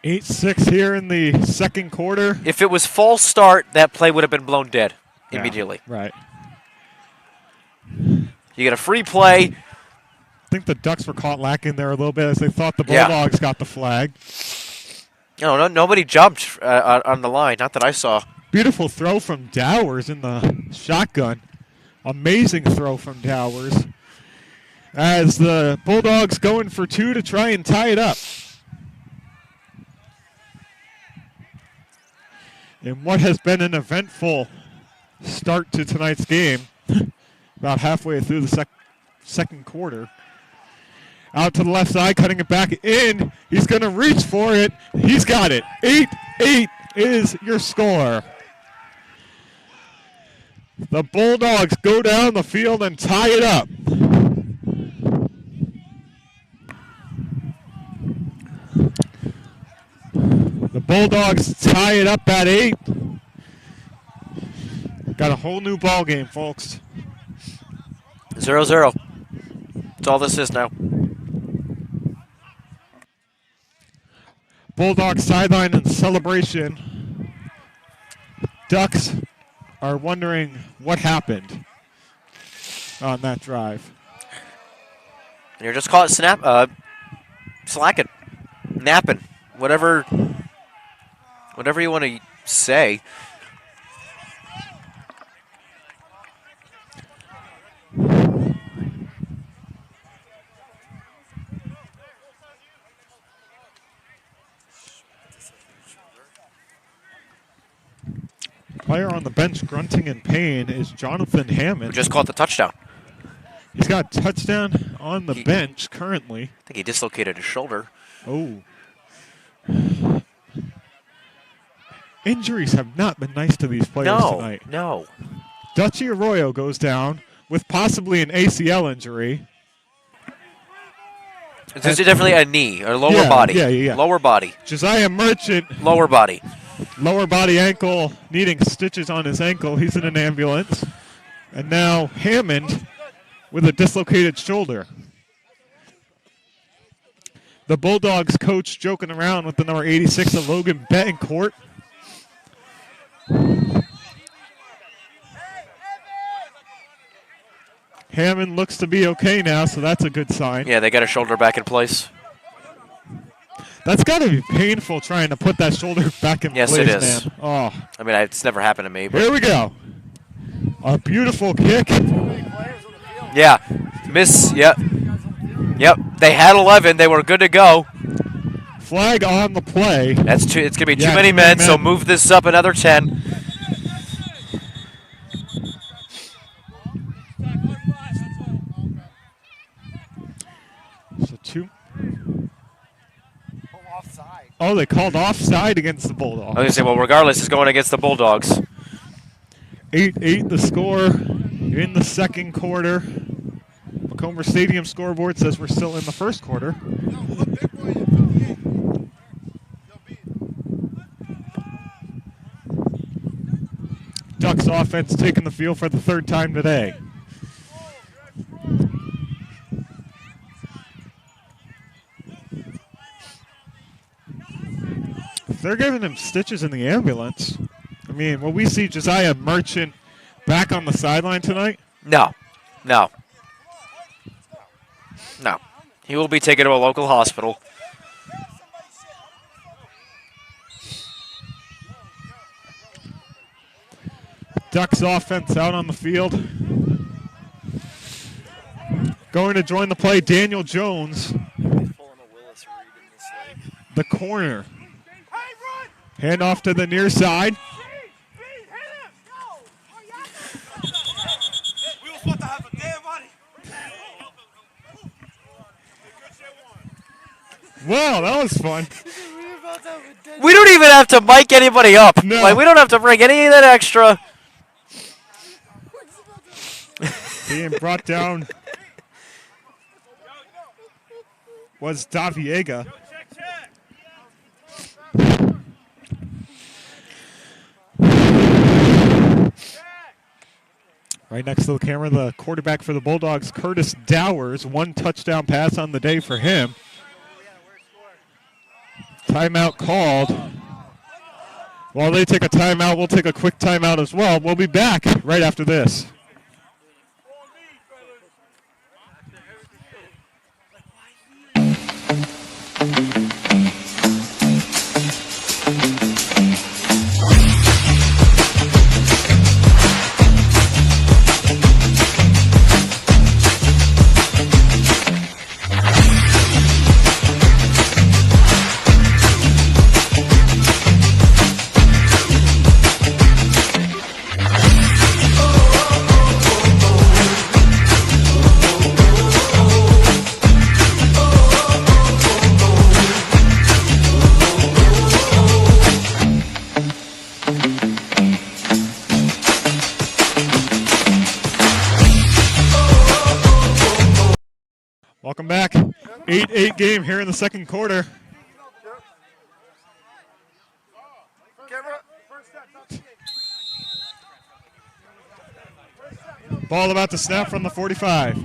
8-6 here in the second quarter. If it was false start, that play would have been blown dead immediately. Right. You get a free play. I think the Ducks were caught lacking there a little bit as they thought the Bulldogs got the flag. No, nobody jumped on the line. Not that I saw. Beautiful throw from Dowers in the shotgun. Amazing throw from Dowers. As the Bulldogs going for two to try and tie it up. In what has been an eventful start to tonight's game, about halfway through the second quarter. Out to the left side, cutting it back in. He's going to reach for it. He's got it. 8-8 is your score. The Bulldogs go down the field and tie it up. The Bulldogs tie it up at 8. Got a whole new ball game, folks. 0-0. That's all this is now. Bulldogs sideline in celebration. Ducks are wondering what happened on that drive. And you're just caught slacking, napping, whatever you want to say. Player on the bench grunting in pain is Jonathan Hammond. Who just caught the touchdown. He's got a touchdown on the bench currently. I think he dislocated his shoulder. Oh. Injuries have not been nice to these players tonight. No. Dutchy Arroyo goes down with possibly an ACL injury. It's definitely a knee or lower body. Yeah. Lower body. Josiah Merchant. Lower body. Lower body ankle, needing stitches on his ankle. He's in an ambulance. And now Hammond with a dislocated shoulder. The Bulldogs coach joking around with the number 86 of Logan Betancourt. Hammond looks to be okay now, so that's a good sign. Yeah, they got his shoulder back in place. That's got to be painful trying to put that shoulder back in place, Yes, it is. man. Oh. I mean, it's never happened to me. But Here we go. A beautiful kick. yeah. Miss. Yep. They had 11. They were good to go. Flag on the play. It's going to be too many men, so move this up another 10. So two. Oh, they called offside against the Bulldogs. I was going to say, well, regardless, it's going against the Bulldogs. 8-8 the score in the second quarter. Macomber Stadium scoreboard says we're still in the first quarter. Ducks offense taking the field for the third time today. If they're giving him stitches in the ambulance, I mean, will we see Josiah Merchant back on the sideline tonight? No. He will be taken to a local hospital. Ducks offense out on the field. Going to join the play, Daniel Jones. The corner. Hand off to the near side. Wow, that was fun. We don't even have to mic anybody up. No. Like, we don't have to bring any of that extra. Being brought down was Daviega. Right next to the camera, the quarterback for the Bulldogs, Curtis Dowers. 1 touchdown pass on the day for him. Timeout called. While they take a timeout, we'll take a quick timeout as well. We'll be back right after this. Welcome back. 8-8 game here in the second quarter. Ball about to snap from the 45.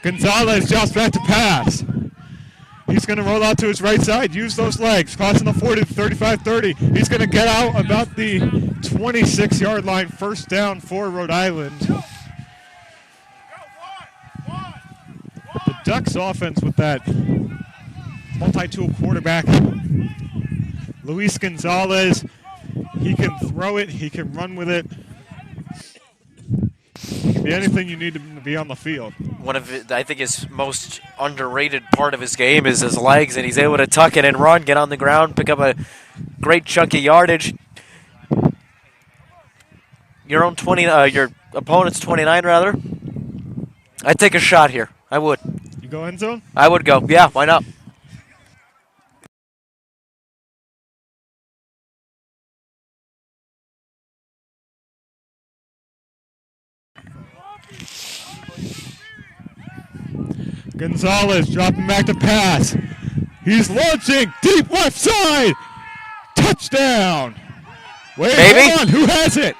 Gonzalez drops back to pass. He's going to roll out to his right side, use those legs, crossing the 40 to 35-30. He's going to get out about the 26-yard line, first down for Rhode Island. The Ducks offense with that multi-tool quarterback, Luis Gonzalez. He can throw it, he can run with it. He can be anything you need him to be on the field. One of, I think, his most underrated part of his game is his legs, and he's able to tuck it and run, get on the ground, pick up a great chunk of yardage. Your opponent's 29, rather. I'd take a shot here. I would. You go end zone? I would go. Yeah, why not? Gonzalez dropping back to pass. He's launching deep left side. Touchdown. Wait, Maybe. hold on. Who has it?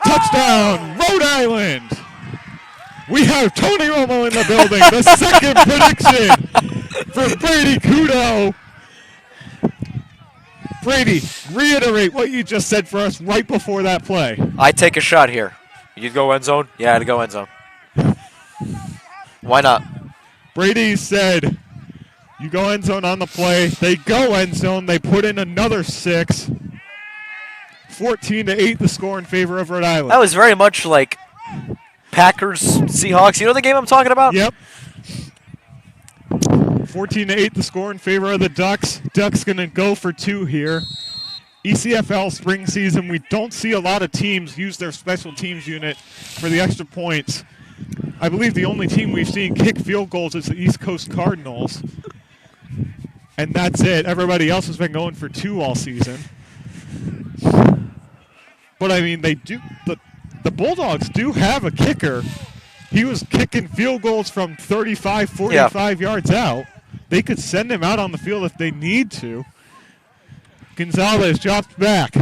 Touchdown, Rhode Island. We have Tony Romo in the building. The second prediction for Brady Kudo. Brady, reiterate what you just said for us right before that play. I'd take a shot here. You'd go end zone? Yeah, I'd go end zone. Why not? Brady said, you go end zone on the play. They go end zone. They put in another 6. 14-8 the score in favor of Rhode Island. That was very much like Packers, Seahawks. You know the game I'm talking about? Yep. 14-8 the score in favor of the Ducks. Ducks going to go for 2 here. ECFL spring season, we don't see a lot of teams use their special teams unit for the extra points. I believe the only team we've seen kick field goals is the East Coast Cardinals. And that's it. Everybody else has been going for 2 all season. But, I mean, they do. The Bulldogs do have a kicker. He was kicking field goals from 35, 45 yards out. They could send him out on the field if they need to. Gonzalez drops back.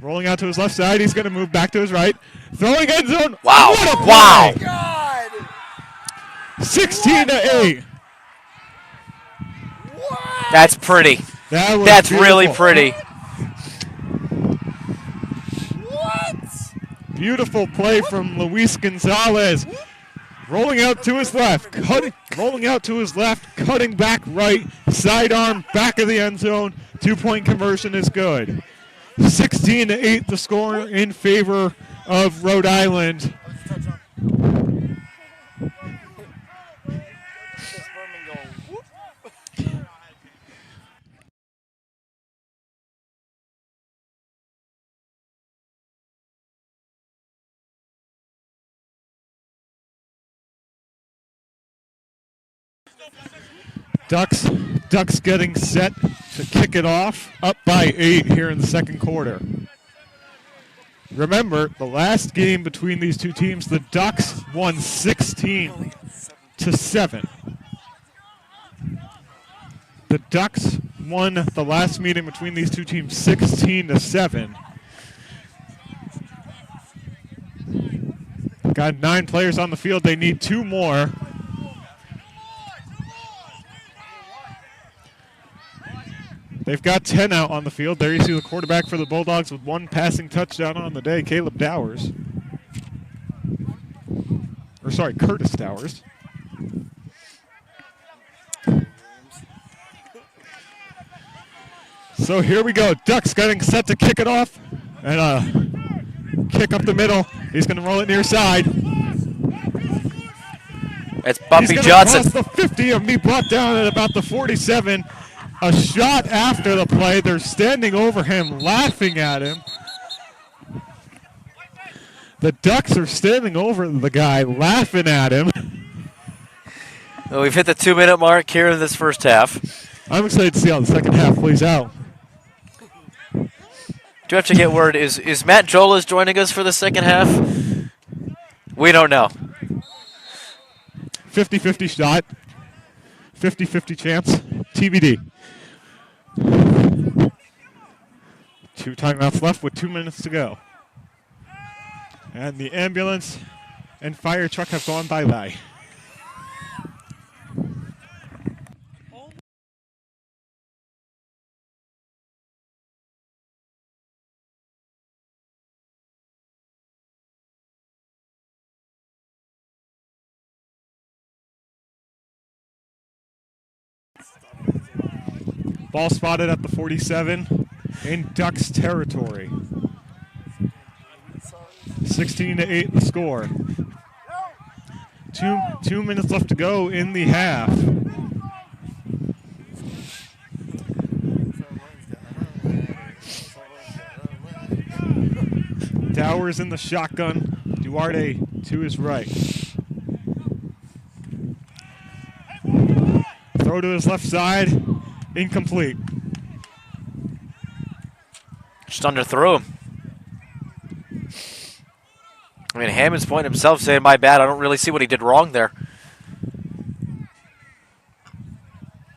Rolling out to his left side. He's going to move back to his right. Throwing end zone. Wow. What a play. Wow. God! 16-8. What? That's pretty. That's really pretty. What? Beautiful play from Luis Gonzalez. Rolling out to his left, cutting back right, sidearm, back of the end zone. 2-point conversion is good. 16-8 the score in favor of Rhode Island. Ducks getting set to kick it off, up by 8 here in the second quarter. Remember, the last game between these two teams, the Ducks won 16-7. The Ducks won the last meeting between these two teams 16-7. Got 9 players on the field. They need 2 more. They've got 10 out on the field. There you see the quarterback for the Bulldogs with 1 passing touchdown on the day, Caleb Dowers. Or sorry, Curtis Dowers. So here we go. Ducks getting set to kick it off. And kick up the middle. He's going to roll it near side. It's Bumpy He's Johnson. Cross the 50 and be brought down at about the 47. A shot after the play. They're standing over him, laughing at him. The Ducks are standing over the guy, laughing at him. Well, we've hit the 2-minute mark here in this first half. I'm excited to see how the second half plays out. Do have to get word, is Matt Jolas joining us for the second half? We don't know. 50-50 shot. 50-50 chance. TBD. 2 timeouts left with 2 minutes to go. And the ambulance and fire truck have gone bye-bye. Ball spotted at the 47 in Ducks territory. 16-8 the score. 2 minutes left to go in the half. Dowers in the shotgun. Duarte to his right. Throw to his left side. Incomplete. Just underthrew him. I mean, Hammond's pointing himself saying, my bad, I don't really see what he did wrong there.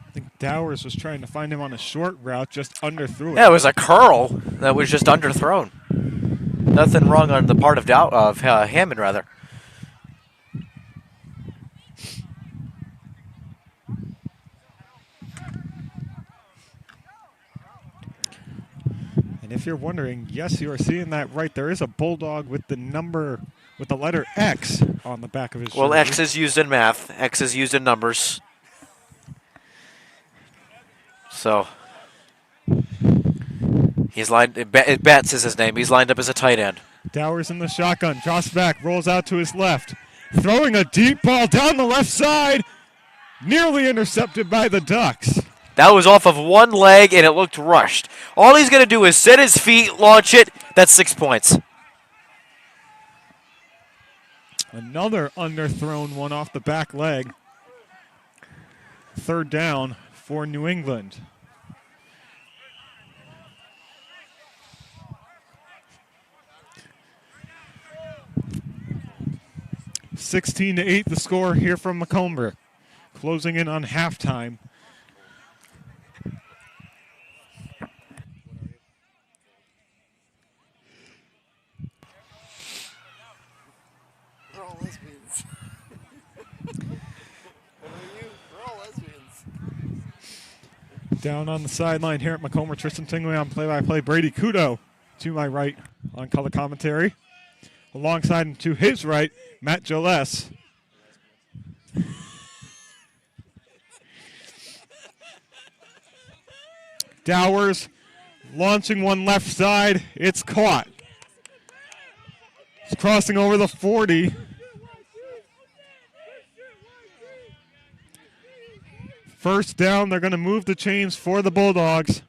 I think Dowers was trying to find him on a short route, just underthrew it. Yeah, it was a curl that was just underthrown. Nothing wrong on the part of Hammond, rather. And if you're wondering, yes, you are seeing that right. There is a Bulldog with the letter X on the back of his shirt. Well, X is used in math. X is used in numbers. So he's lined. Betts is his name. He's lined up as a tight end. Dowers in the shotgun, drops back, rolls out to his left, throwing a deep ball down the left side, nearly intercepted by the Ducks. That was off of one leg, and it looked rushed. All he's going to do is set his feet, launch it. That's 6 points. Another underthrown one off the back leg. 3rd down for New England. (16-8) the score here from Macomber. Closing in on halftime. We're all lesbians. What are you? We're all lesbians. Down on the sideline here at Macomber, Tristan Tingley on play-by-play. Brady Kudo to my right on color commentary. Alongside him to his right, Matt Joles. Dowers launching one left side. It's caught. It's crossing over the 40. First down, they're going to move the chains for the Bulldogs.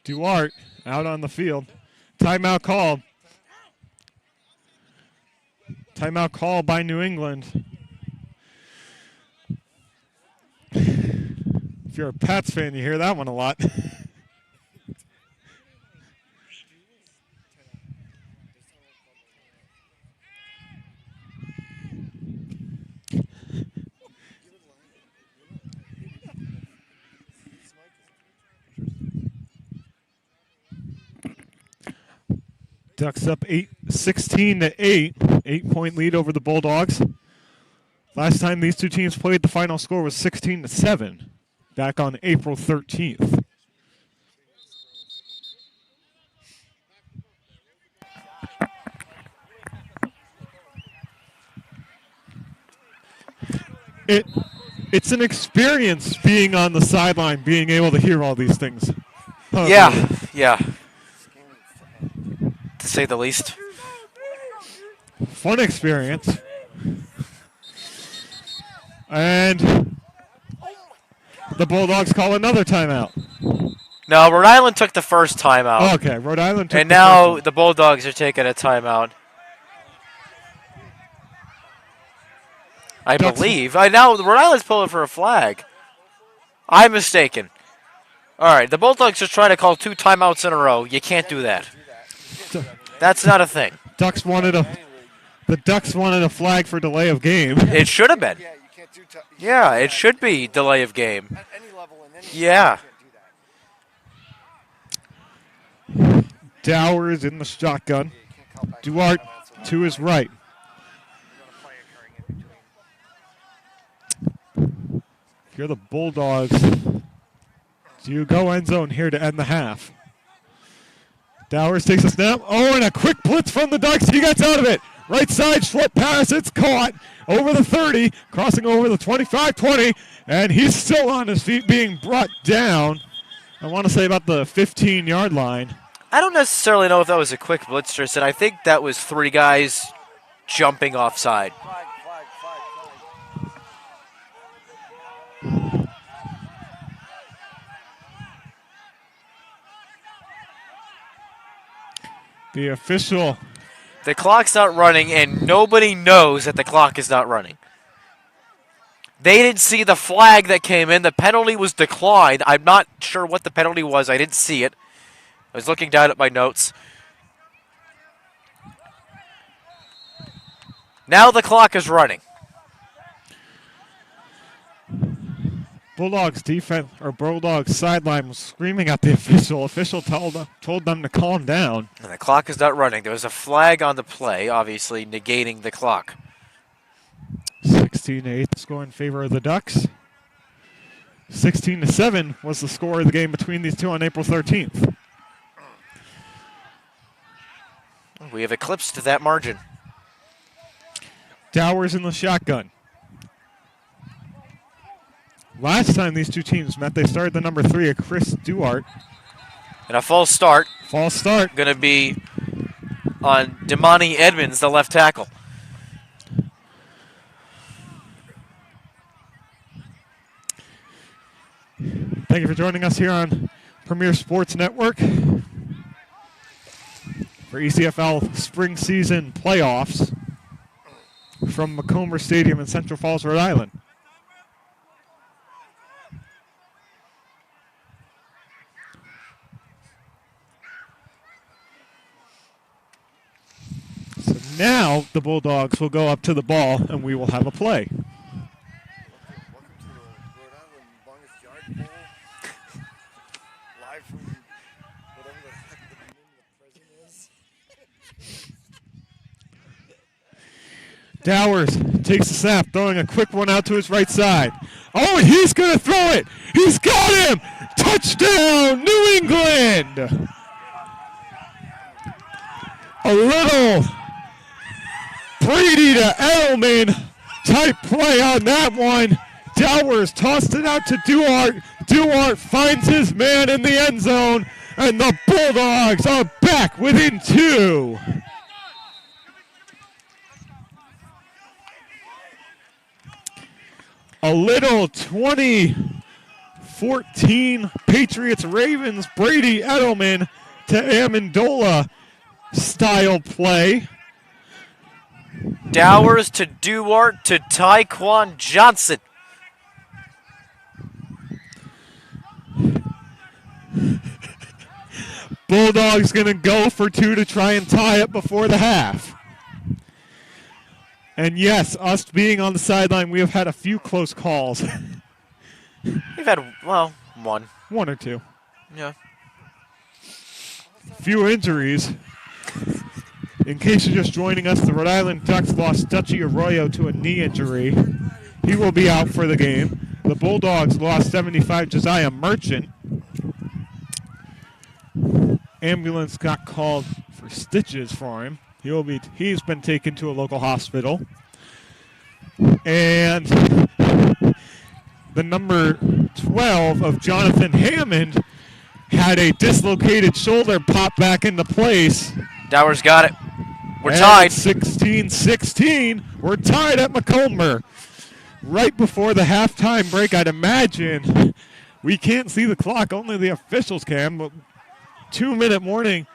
Duarte out on the field. Timeout called. Timeout called by New England. If you're a Pats fan, you hear that one a lot. Ducks up 16-8, 8-point lead over the Bulldogs. Last time these two teams played, the final score was 16-7, back on April 13th. It's an experience being on the sideline, being able to hear all these things. Yeah. To say the least. Fun experience. And the Bulldogs call another timeout. No, Rhode Island took the first timeout. Oh, okay, Rhode Island took and the now first the Bulldogs are taking a timeout. I believe. Now Rhode Island's pulling for a flag. I'm mistaken. All right, the Bulldogs just trying to call 2 timeouts in a row. You can't do that. That's not a thing. The Ducks wanted a flag for delay of game. It should have been. Yeah, you can't do Yeah, it should be delay of game. at any level in any Yeah. you can't do that. Dowers in the shotgun. Duarte to his right. If you're the Bulldogs, do you go end zone here to end the half? Dowers takes a snap. Oh, and a quick blitz from the Ducks. He gets out of it. Right side, short pass. It's caught over the 30, crossing over the 25-20, and he's still on his feet being brought down. I want to say about the 15-yard line. I don't necessarily know if that was a quick blitz, Tristan. I think that was 3 guys jumping offside. Flag. The official. The clock's not running, and nobody knows that the clock is not running. They didn't see the flag that came in. The penalty was declined. I'm not sure what the penalty was. I didn't see it. I was looking down at my notes. Now the clock is running. Bulldogs defense or Bulldogs sideline was screaming at the official. Official told them to calm down. And the clock is not running. There was a flag on the play, obviously negating the clock. 16-8 score in favor of the Ducks. 16-7 was the score of the game between these two on April 13th. We have eclipsed that margin. Dowers in the shotgun. Last time these two teams met, they started the number 3 of Chris Duarte. And a false start. False start. Going to be on Damani Edmonds, the left tackle. Thank you for joining us here on Premier Sports Network for ECFL Spring Season Playoffs from Macomber Stadium in Central Falls, Rhode Island. So now the Bulldogs will go up to the ball and we will have a play. Welcome to the Rhode Island Longest Yard Bowl. Live from whatever the heck the name of the prison is. Dowers takes the snap, throwing a quick one out to his right side. Oh, and he's going to throw it. He's got him. Touchdown, New England. A little Brady to Edelman type play on that one. Dowers tossed it out to Duarte. Duarte finds his man in the end zone, and the Bulldogs are back within 2. A little 2014 Patriots-Ravens Brady Edelman to Amendola style play. Dowers to Duarte to Tyquan Johnson. Bulldogs going to go for 2 to try and tie it before the half. And yes, us being on the sideline, we have had a few close calls. We've had, well, one. 1 or 2. Yeah. Few injuries. In case you're just joining us, the Rhode Island Ducks lost Dutchy Arroyo to a knee injury. He will be out for the game. The Bulldogs lost 75 Josiah Merchant. Ambulance got called for stitches for him. He's been taken to a local hospital. And the number 12 of Jonathan Hammond had a dislocated shoulder pop back into place. Dowers got it. We're And tied. 16-16. We're tied at Macomber. Right before the halftime break, I'd imagine. We can't see the clock, only the officials can, but 2-minute warning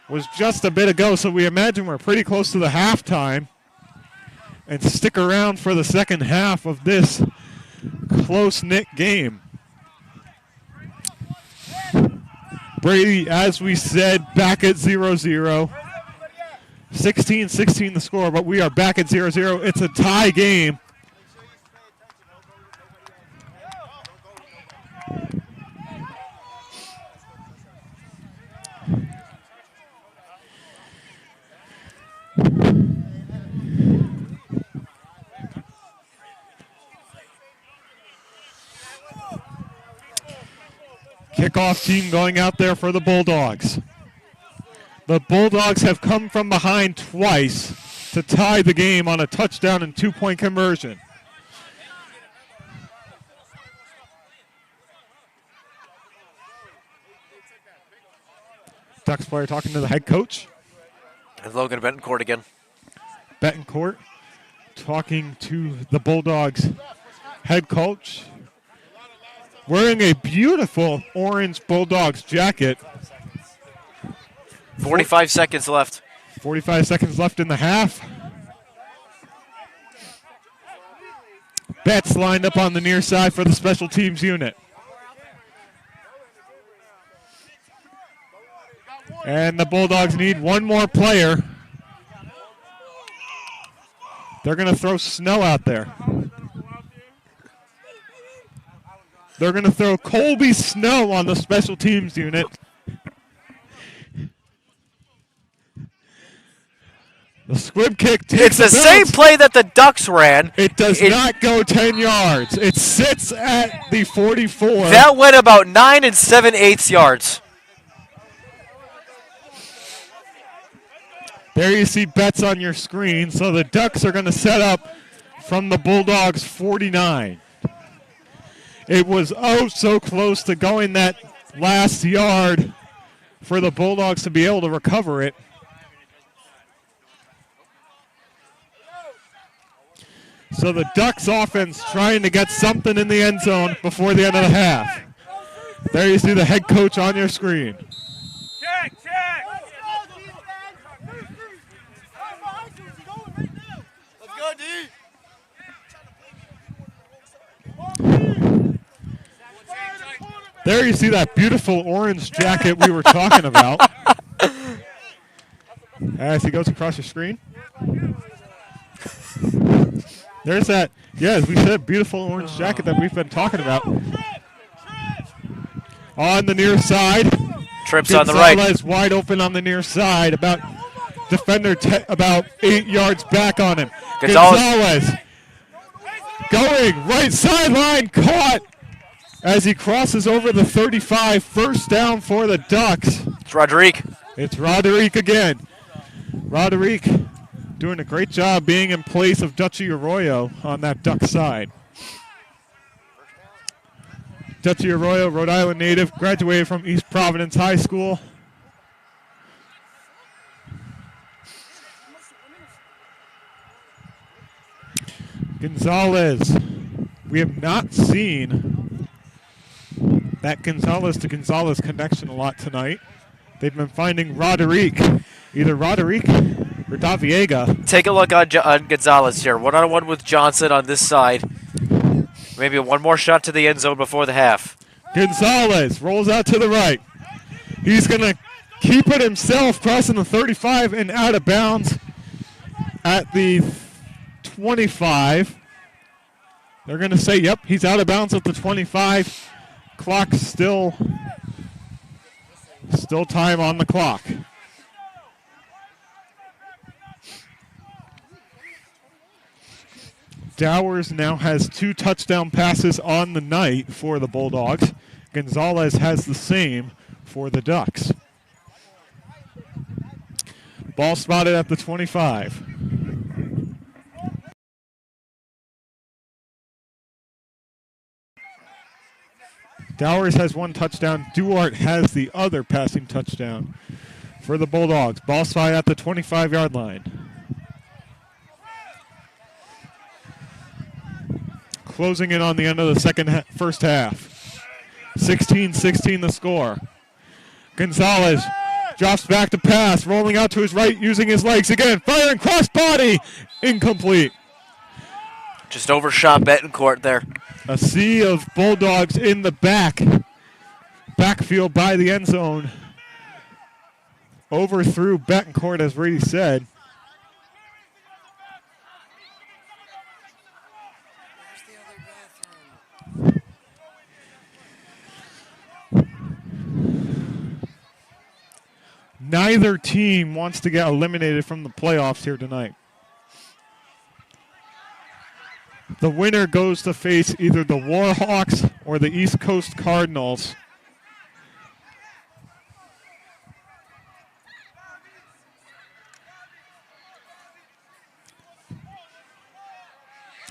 was just a bit ago, so we imagine we're pretty close to the halftime. And stick around for the second half of this close-knit game. Brady, as we said, back at 0-0. 16-16 the score, but we are back at 0-0. It's a tie game. Kickoff team going out there for the Bulldogs. The Bulldogs have come from behind twice to tie the game on a touchdown and 2-point conversion. Ducks player talking to the head coach. And Logan Betancourt again. Betancourt talking to the Bulldogs head coach. Wearing a beautiful orange Bulldogs jacket. 45 seconds left. 45 seconds left in the half. Betts lined up on the near side for the special teams unit. And the Bulldogs need one more player. They're going to throw Snow out there. They're going to throw Colby Snow on the special teams unit. The squib kick takes It's the same play that the Ducks ran. It does not go 10 yards. It sits at the 44. That went about 9 7/8 yards. There you see Betts on your screen. So the Ducks are going to set up from the Bulldogs 49. It was oh so close to going that last yard for the Bulldogs to be able to recover it. So the Ducks offense trying to get something in the end zone before the end of the half. There you see the head coach on your screen. Check, check. Let's go, D. There you see that beautiful orange jacket we were talking about. As he goes across your screen. There's that, yeah, as we said, beautiful orange jacket that we've been talking about. On the near side. Trips on the right. Gonzalez wide open on the near side. About defender about 8 yards back on him. Gonzalez going right sideline, caught as he crosses over the 35. First down for the Ducks. It's Rodrigue. It's Roderick again. Roderick doing a great job being in place of Dutchy Arroyo on that Duck side. Dutchy Arroyo, Rhode Island native, graduated from East Providence High School. Gonzalez. We have not seen that Gonzalez to Gonzalez connection a lot tonight. They've been finding Roderick, either Roderick or Daviega. Take a look on Gonzalez here. One-on-one with Johnson on this side. Maybe one more shot to the end zone before the half. Gonzalez rolls out to the right. He's going to keep it himself, crossing the 35 and out of bounds at the 25. They're going to say, yep, he's out of bounds at the 25. Clock still time on the clock. Dowers now has 2 touchdown passes on the night for the Bulldogs. Gonzalez has the same for the Ducks. Ball spotted at the 25. Dowers has 1 touchdown. Duarte has the other passing touchdown for the Bulldogs. Ball spotted at the 25-yard line. Closing in on the end of the first half. 16-16 the score. Gonzalez drops back to pass, rolling out to his right, using his legs again. Firing cross body, incomplete. Just overshot Betancourt there. A sea of Bulldogs in the backfield by the end zone. Overthrew Betancourt, as Brady said. Neither team wants to get eliminated from the playoffs here tonight. The winner goes to face either the Warhawks or the East Coast Cardinals.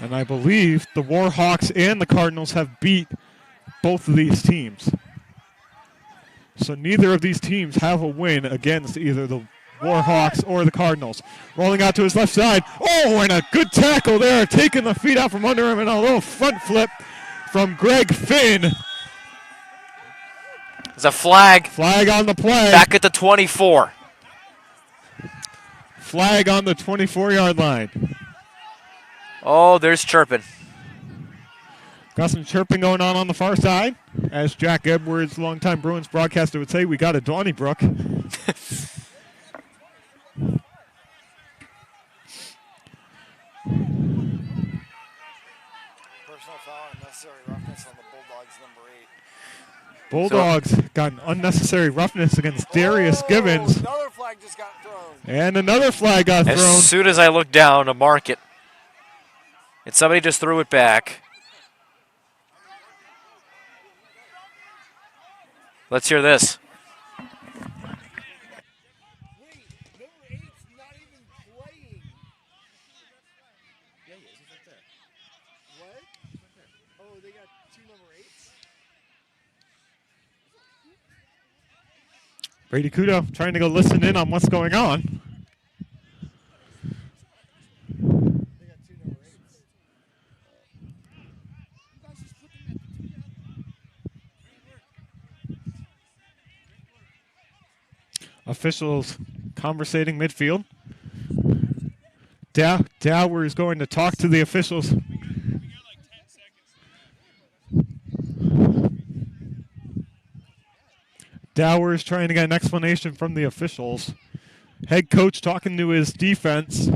And I believe the Warhawks and the Cardinals have beat both of these teams. So neither of these teams have a win against either the Warhawks or the Cardinals. Rolling out to his left side. Oh, and a good tackle there. Taking the feet out from under him and a little front flip from Greg Finn. There's a flag. Flag on the play. Back at the 24. Flag on the 24-yard line. Oh, there's chirping. Got some chirping going on the far side. As Jack Edwards, longtime Bruins broadcaster, would say, we got a Donnybrook. Personal foul, unnecessary roughness on the Bulldogs, number 8. Bulldogs got an unnecessary roughness against Darius Givens. Another flag just got thrown. And another flag got thrown. As soon as I looked down to mark it, and somebody just threw it back. Let's hear this. Wait, number 8's not even playing. Yeah, he is. He's right there. What? Oh, they got 2 number 8s? Brady Kudo trying to go listen in on what's going on. They got 2 number 8s. You guys just put them at the 2 Officials conversating midfield. Dower is going to talk to the officials. Dower is trying to get an explanation from the officials. Head coach talking to his defense.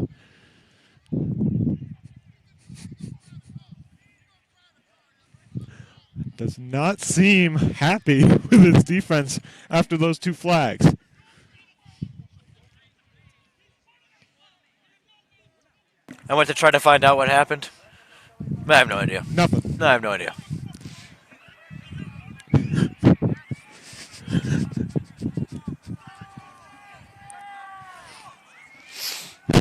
Does not seem happy with his defense after those 2 flags. I went to try to find out what happened. I have no idea. Nothing. No, I have no idea.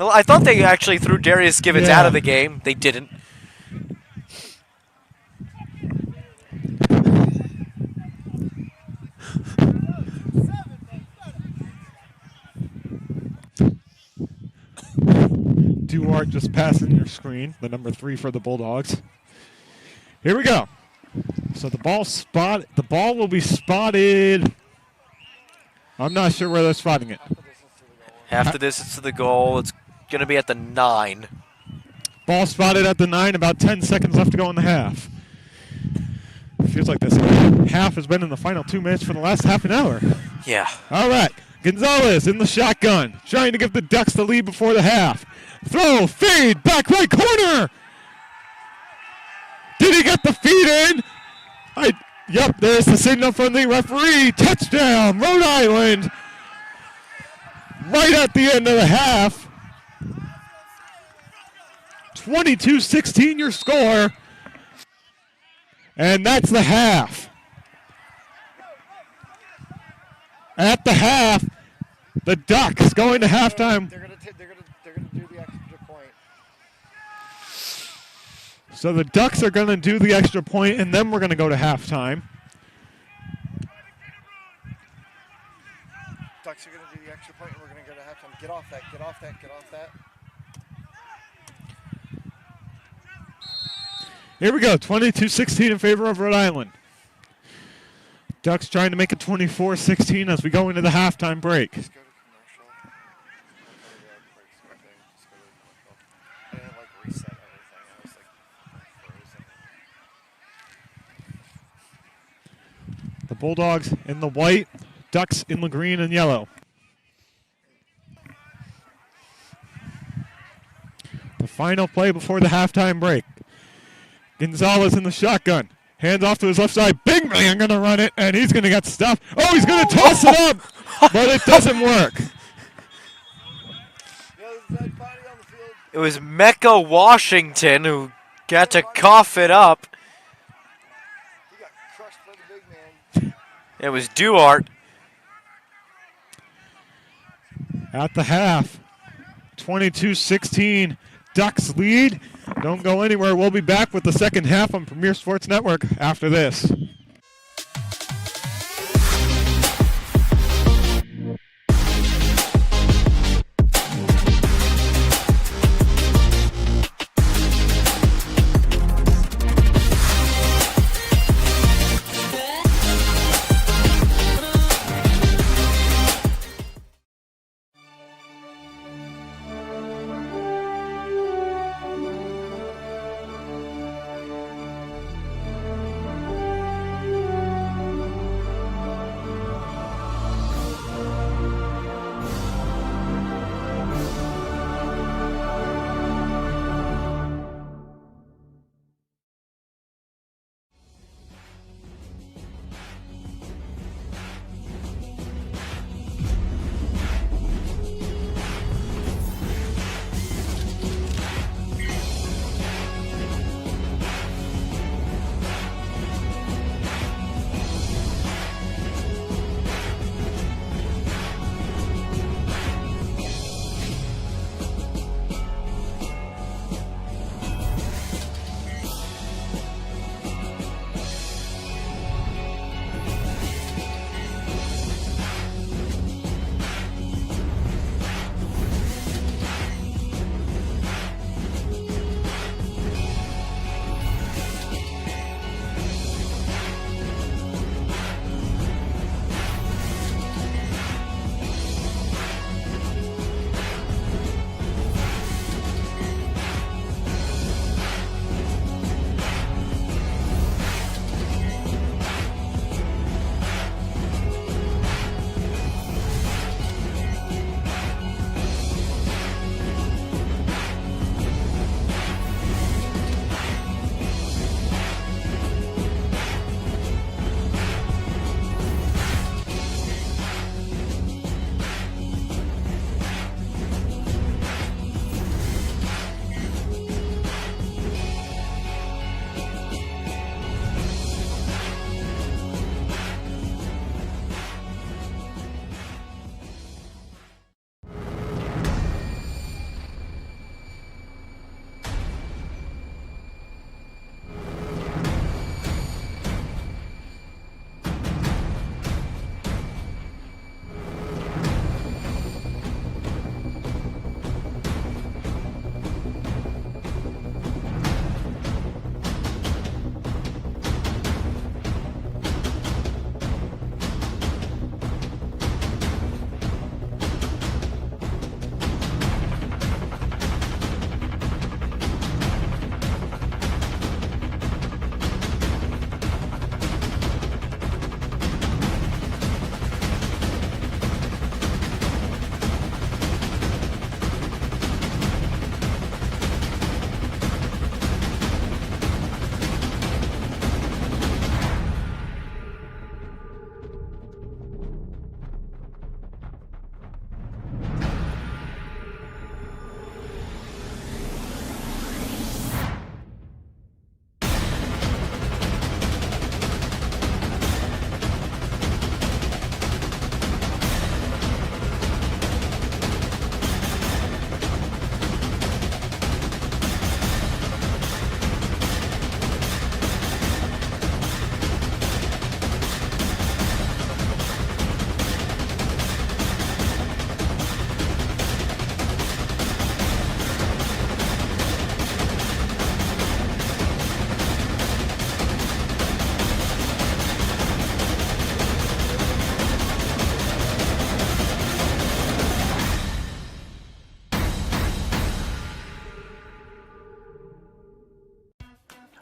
Well, I thought they actually threw Darius Givens Yeah. out of the game. They didn't. Duarte just passing your screen, the number 3 for the Bulldogs. Here we go. So the ball will be spotted. I'm not sure where they're spotting it. Half the distance to the goal. It's going to be at the 9. Ball spotted at the 9, about 10 seconds left to go in the half. Feels like this half has been in the final 2 minutes for the last half an hour. Yeah. All right, Gonzalez in the shotgun, trying to give the Ducks the lead before the half. Throw, feed, back right corner. Did he get the feed in? Yep, there's the signal from the referee. Touchdown, Rhode Island. Right at the end of the half. 22-16 your score. And that's the half. At the half, the Ducks going to halftime. They're gonna do the extra point. So the Ducks are going to do the extra point, and then we're going to go to halftime. Ducks are gonna do the extra point, and we're gonna go to halftime. Get off that. Get off that. Get off that. Here we go, 22-16 in favor of Rhode Island. Ducks trying to make it 24-16 as we go into the halftime break. Just go to commercial. I didn't like reset everything. I was like frozen. The Bulldogs in the white, Ducks in the green and yellow. The final play before the halftime break. Gonzalez in the shotgun. Hands off to his left side. Big man going to run it, and he's going to get stuffed. Oh, he's going to toss it up, but it doesn't work. It was Mecca Washington who got to cough it up. He got crushed by the big man. It was Duarte. At the half, 22-16, Ducks lead. Don't go anywhere. We'll be back with the second half on Premier Sports Network after this.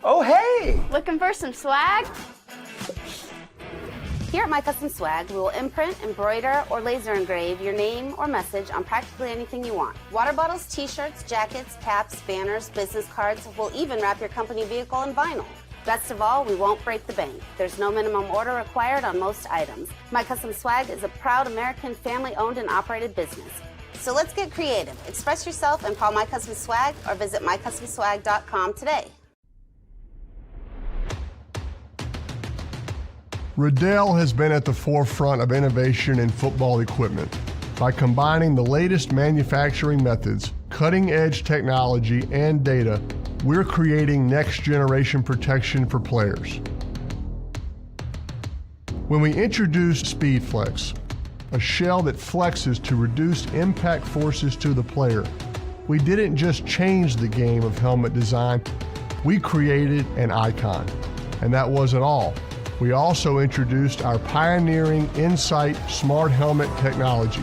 Oh, hey! Looking for some swag? Here at My Custom Swag, we will imprint, embroider, or laser engrave your name or message on practically anything you want. Water bottles, t-shirts, jackets, caps, banners, business cards. We'll even wrap your company vehicle in vinyl. Best of all, we won't break the bank. There's no minimum order required on most items. My Custom Swag is a proud American family-owned and operated business. So let's get creative. Express yourself and call My Custom Swag or visit mycustomswag.com today. Riddell has been at the forefront of innovation in football equipment. By combining the latest manufacturing methods, cutting-edge technology, and data, we're creating next-generation protection for players. When we introduced SpeedFlex, a shell that flexes to reduce impact forces to the player, we didn't just change the game of helmet design, we created an icon. And that wasn't all. We also introduced our pioneering Insight Smart Helmet technology,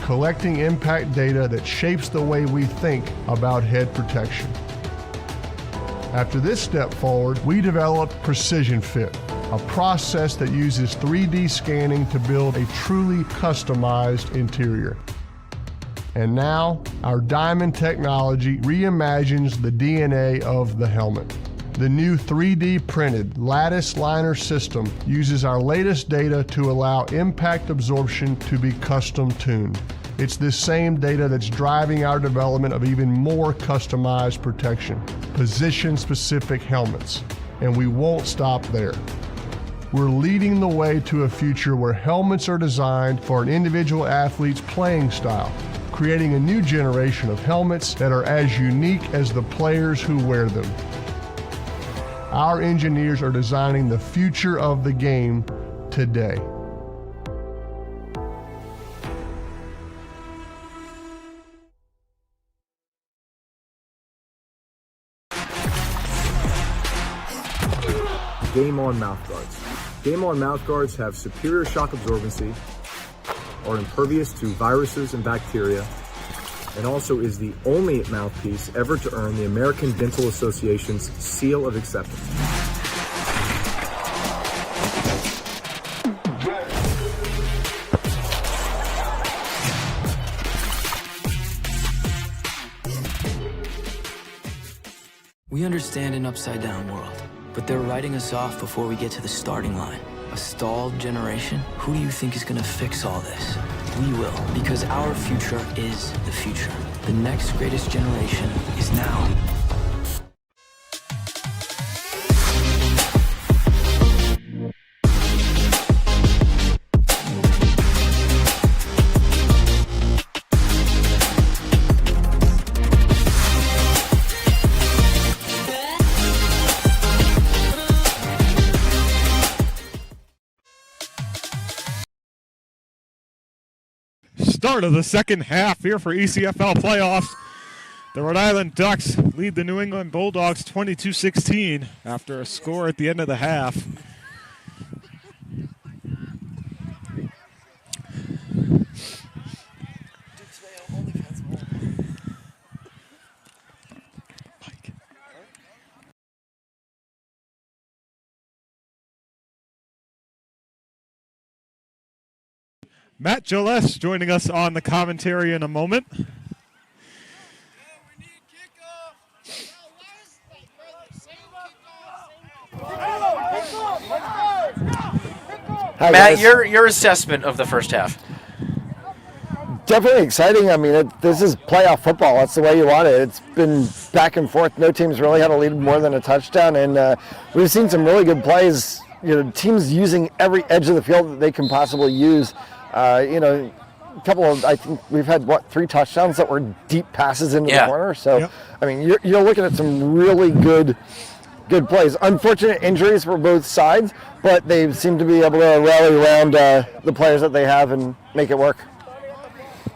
collecting impact data that shapes the way we think about head protection. After this step forward, we developed Precision Fit, a process that uses 3D scanning to build a truly customized interior. And now, our Diamond technology reimagines the DNA of the helmet. The new 3D printed lattice liner system uses our latest data to allow impact absorption to be custom tuned. It's this same data that's driving our development of even more customized protection, position-specific helmets. And we won't stop there. We're leading the way to a future where helmets are designed for an individual athlete's playing style, creating a new generation of helmets that are as unique as the players who wear them. Our engineers are designing the future of the game today. Game On mouthguards. Game On mouthguards have superior shock absorbency, are impervious to viruses and bacteria, and also is the only mouthpiece ever to earn the American Dental Association's seal of acceptance. We understand an upside-down world, but they're writing us off before we get to the starting line. A stalled generation? Who do you think is gonna fix all this? We will, because our future is the future. The next greatest generation is now. Start of the second half here for ECFL playoffs. The Rhode Island Ducks lead the New England Bulldogs 22-16 after a score at the end of the half. Matt Gillespie joining us on the commentary in a moment. Hi, Matt, your assessment of the first half. Definitely exciting. I mean, this is playoff football. That's the way you want it. It's been back and forth. No team's really had a lead more than a touchdown, and we've seen some really good plays. You know, teams using every edge of the field that they can possibly use. You know, a couple of, I think we've had, 3 touchdowns that were deep passes into the corner. So, I mean, you're looking at some really good plays. Unfortunate injuries for both sides, but they seem to be able to rally around the players that they have and make it work.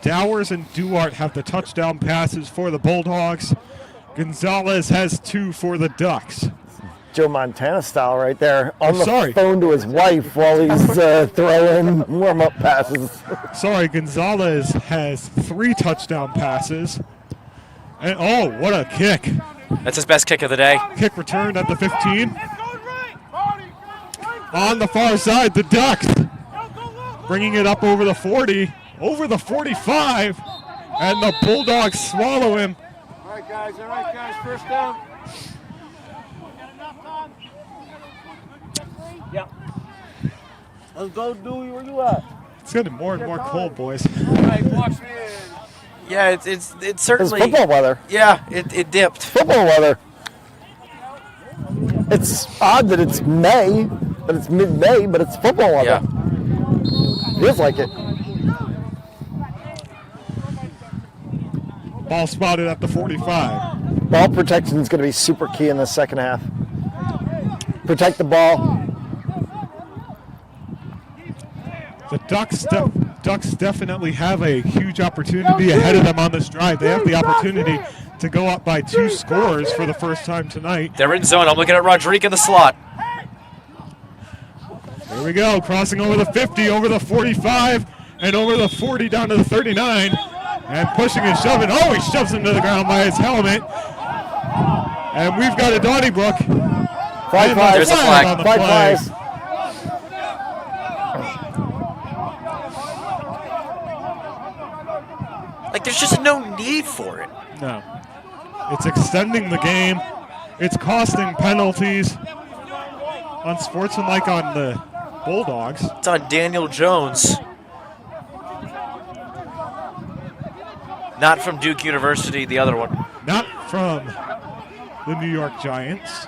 Dowers and Duarte have the touchdown passes for the Bulldogs. Gonzalez has 2 for the Ducks. Joe Montana style right there, on the phone to his wife while he's throwing warm-up passes. Sorry, Gonzalez has 3 touchdown passes. And oh, what a kick. That's his best kick of the day. Kick returned at the 15. On the far side, the Ducks bringing it up over the 40, over the 45, and the Bulldogs swallow him. All right, guys, first down. Yeah. Let's go, Dewey. Where you at? It's getting more and more cold, boys. All right, watch me. Yeah, it's certainly. It's football weather. Yeah, it dipped. Football weather. It's odd that it's May, that it's mid-May, but it's football weather. Yeah. Feels like it. Ball spotted at the 45. Ball protection is going to be super key in the second half. Protect the ball. The Ducks definitely have a huge opportunity ahead of them on this drive. They have the opportunity to go up by 2 scores for the first time tonight. They're in zone. I'm looking at Rodrigue in the slot. Here we go, crossing over the 50, over the 45, and over the 40 down to the 39. And pushing and shoving. Oh, he shoves him to the ground by his helmet. And we've got a Donnybrook. Flag flies. There's a flag. Flag flies. Like, there's just no need for it. No. It's extending the game. It's costing penalties. Unsportsmanlike on the Bulldogs. It's on Daniel Jones. Not from Duke University, the other one. Not from the New York Giants.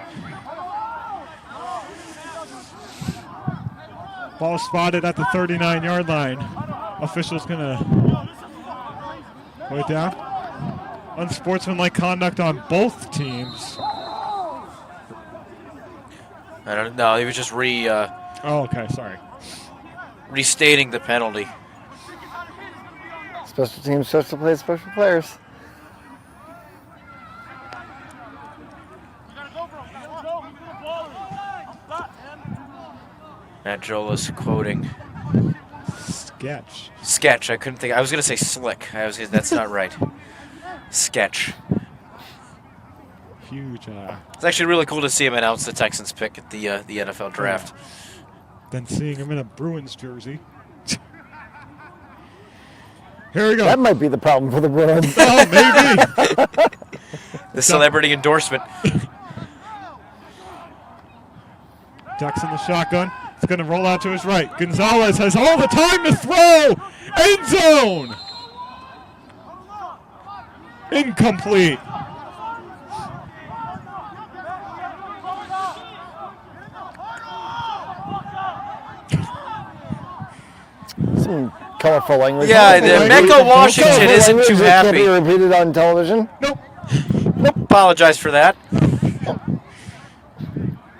Ball spotted at the 39-yard line. Official's going to put it down. Unsportsmanlike conduct on both teams. I don't know. He was just Oh, okay, sorry. restating the penalty. Special teams, special plays, special players. Matt Jolas quoting Sketch. I couldn't think. I was going to say slick. That's not right. Sketch. Huge. It's actually really cool to see him announce the Texans pick at the NFL draft. Then seeing him in a Bruins jersey. Here we go. That might be the problem for the Bruins. Oh, maybe. The celebrity endorsement. Ducks in the shotgun. It's going to roll out to his right. Gonzalez has all the time to throw. End zone. Incomplete. Some colorful language. Yeah, Mecca Washington isn't too happy. Can't be repeated on television. Nope. Apologize for that.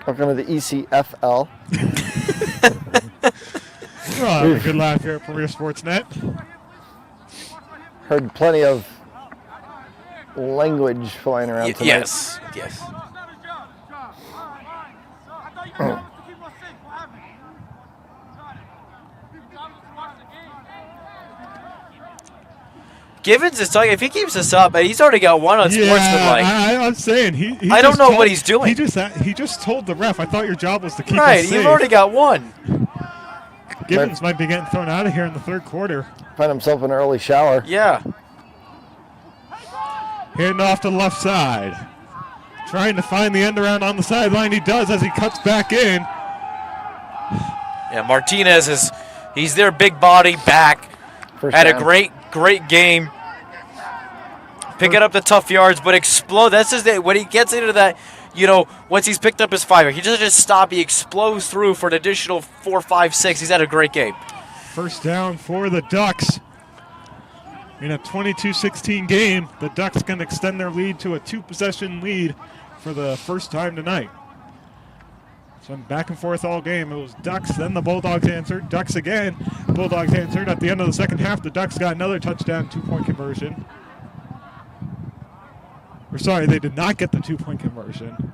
Welcome to the ECFL. Oh, good laugh here at Premier Sportsnet. Heard plenty of language flying around tonight. Yes. Givens is talking. If he keeps this up, he's already got one on Sportsmanlike. I'm saying he I don't know what he's doing. He just told the ref, I thought your job was to keep us Right, safe. you've already got one. Givens might be getting thrown out of here in the third quarter. Find himself an early shower. Yeah. Heading off to the left side. Trying to find the end around on the sideline. He does as he cuts back in. Yeah, Martinez he's their big body back. Had a great game. Picking up the tough yards, but explode. That's his day. When he gets into that, once he's picked up his 5, he doesn't just stop. He explodes through for an additional 4, 5, 6. He's had a great game. First down for the Ducks. In a 22-16 game, the Ducks can extend their lead to a 2-possession lead for the first time tonight. So back and forth all game. It was Ducks, then the Bulldogs answered. Ducks again. Bulldogs answered. At the end of the second half, the Ducks got another touchdown, 2-point conversion. Or sorry, they did not get the 2-point conversion.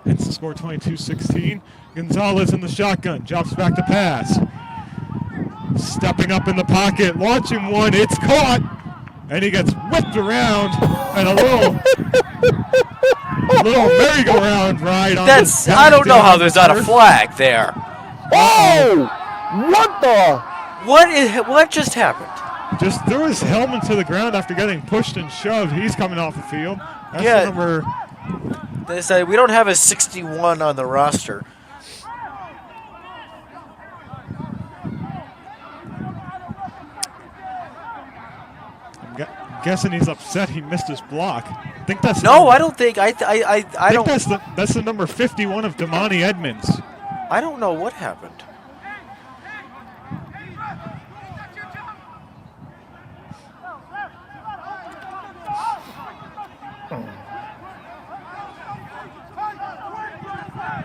It's the score 22-16. Gonzalez in the shotgun. Drops back to pass. Stepping up in the pocket. Launching one. It's caught. And he gets whipped around and a little merry-go-round ride on That's, I don't know how there's not a flag there. Oh! What the? What just happened? Just threw his helmet to the ground after getting pushed and shoved. He's coming off the field. That's Yeah. the number. They say we don't have a 61 on the roster. I'm guessing he's upset he missed his block. I think that's No, I don't think. I don't. That's the number 51 of Damani Edmonds. I don't know what happened.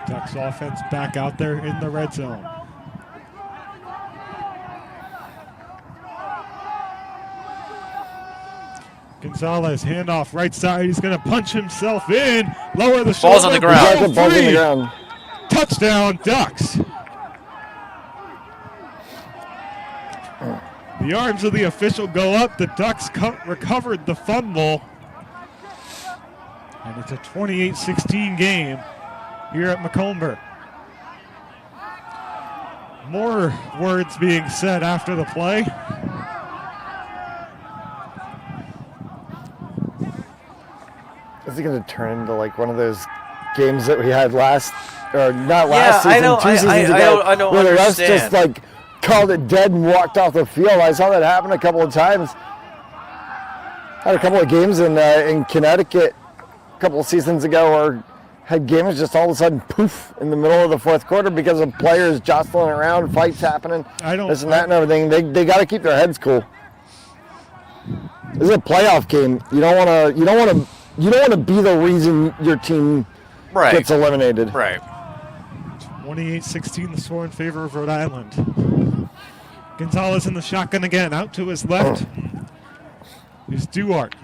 Ducks offense back out there in the red zone. Gonzalez, handoff right side. He's going to punch himself in. Lower the shoulder. Ball's on the ground. Ball's on the ground. Touchdown, Ducks. The arms of the official go up. The Ducks recovered the fumble. And it's a 28-16 game here at Macomber. More words being said after the play. Is it going to turn into like one of those games that we had not last season, 2 seasons ago, I don't where the refs understand. just like called it dead and walked off the field? I saw that happen a couple of times. Had a couple of games in Connecticut a couple of seasons ago where had games just all of a sudden poof in the middle of the fourth quarter because of players jostling around, fights happening, this and that and everything. They got to keep their heads cool. This is a playoff game. You don't want to be the reason your team gets eliminated. Right. 28-16 the score in favor of Rhode Island. Gonzalez in the shotgun again, out to his left. Here's Duarte.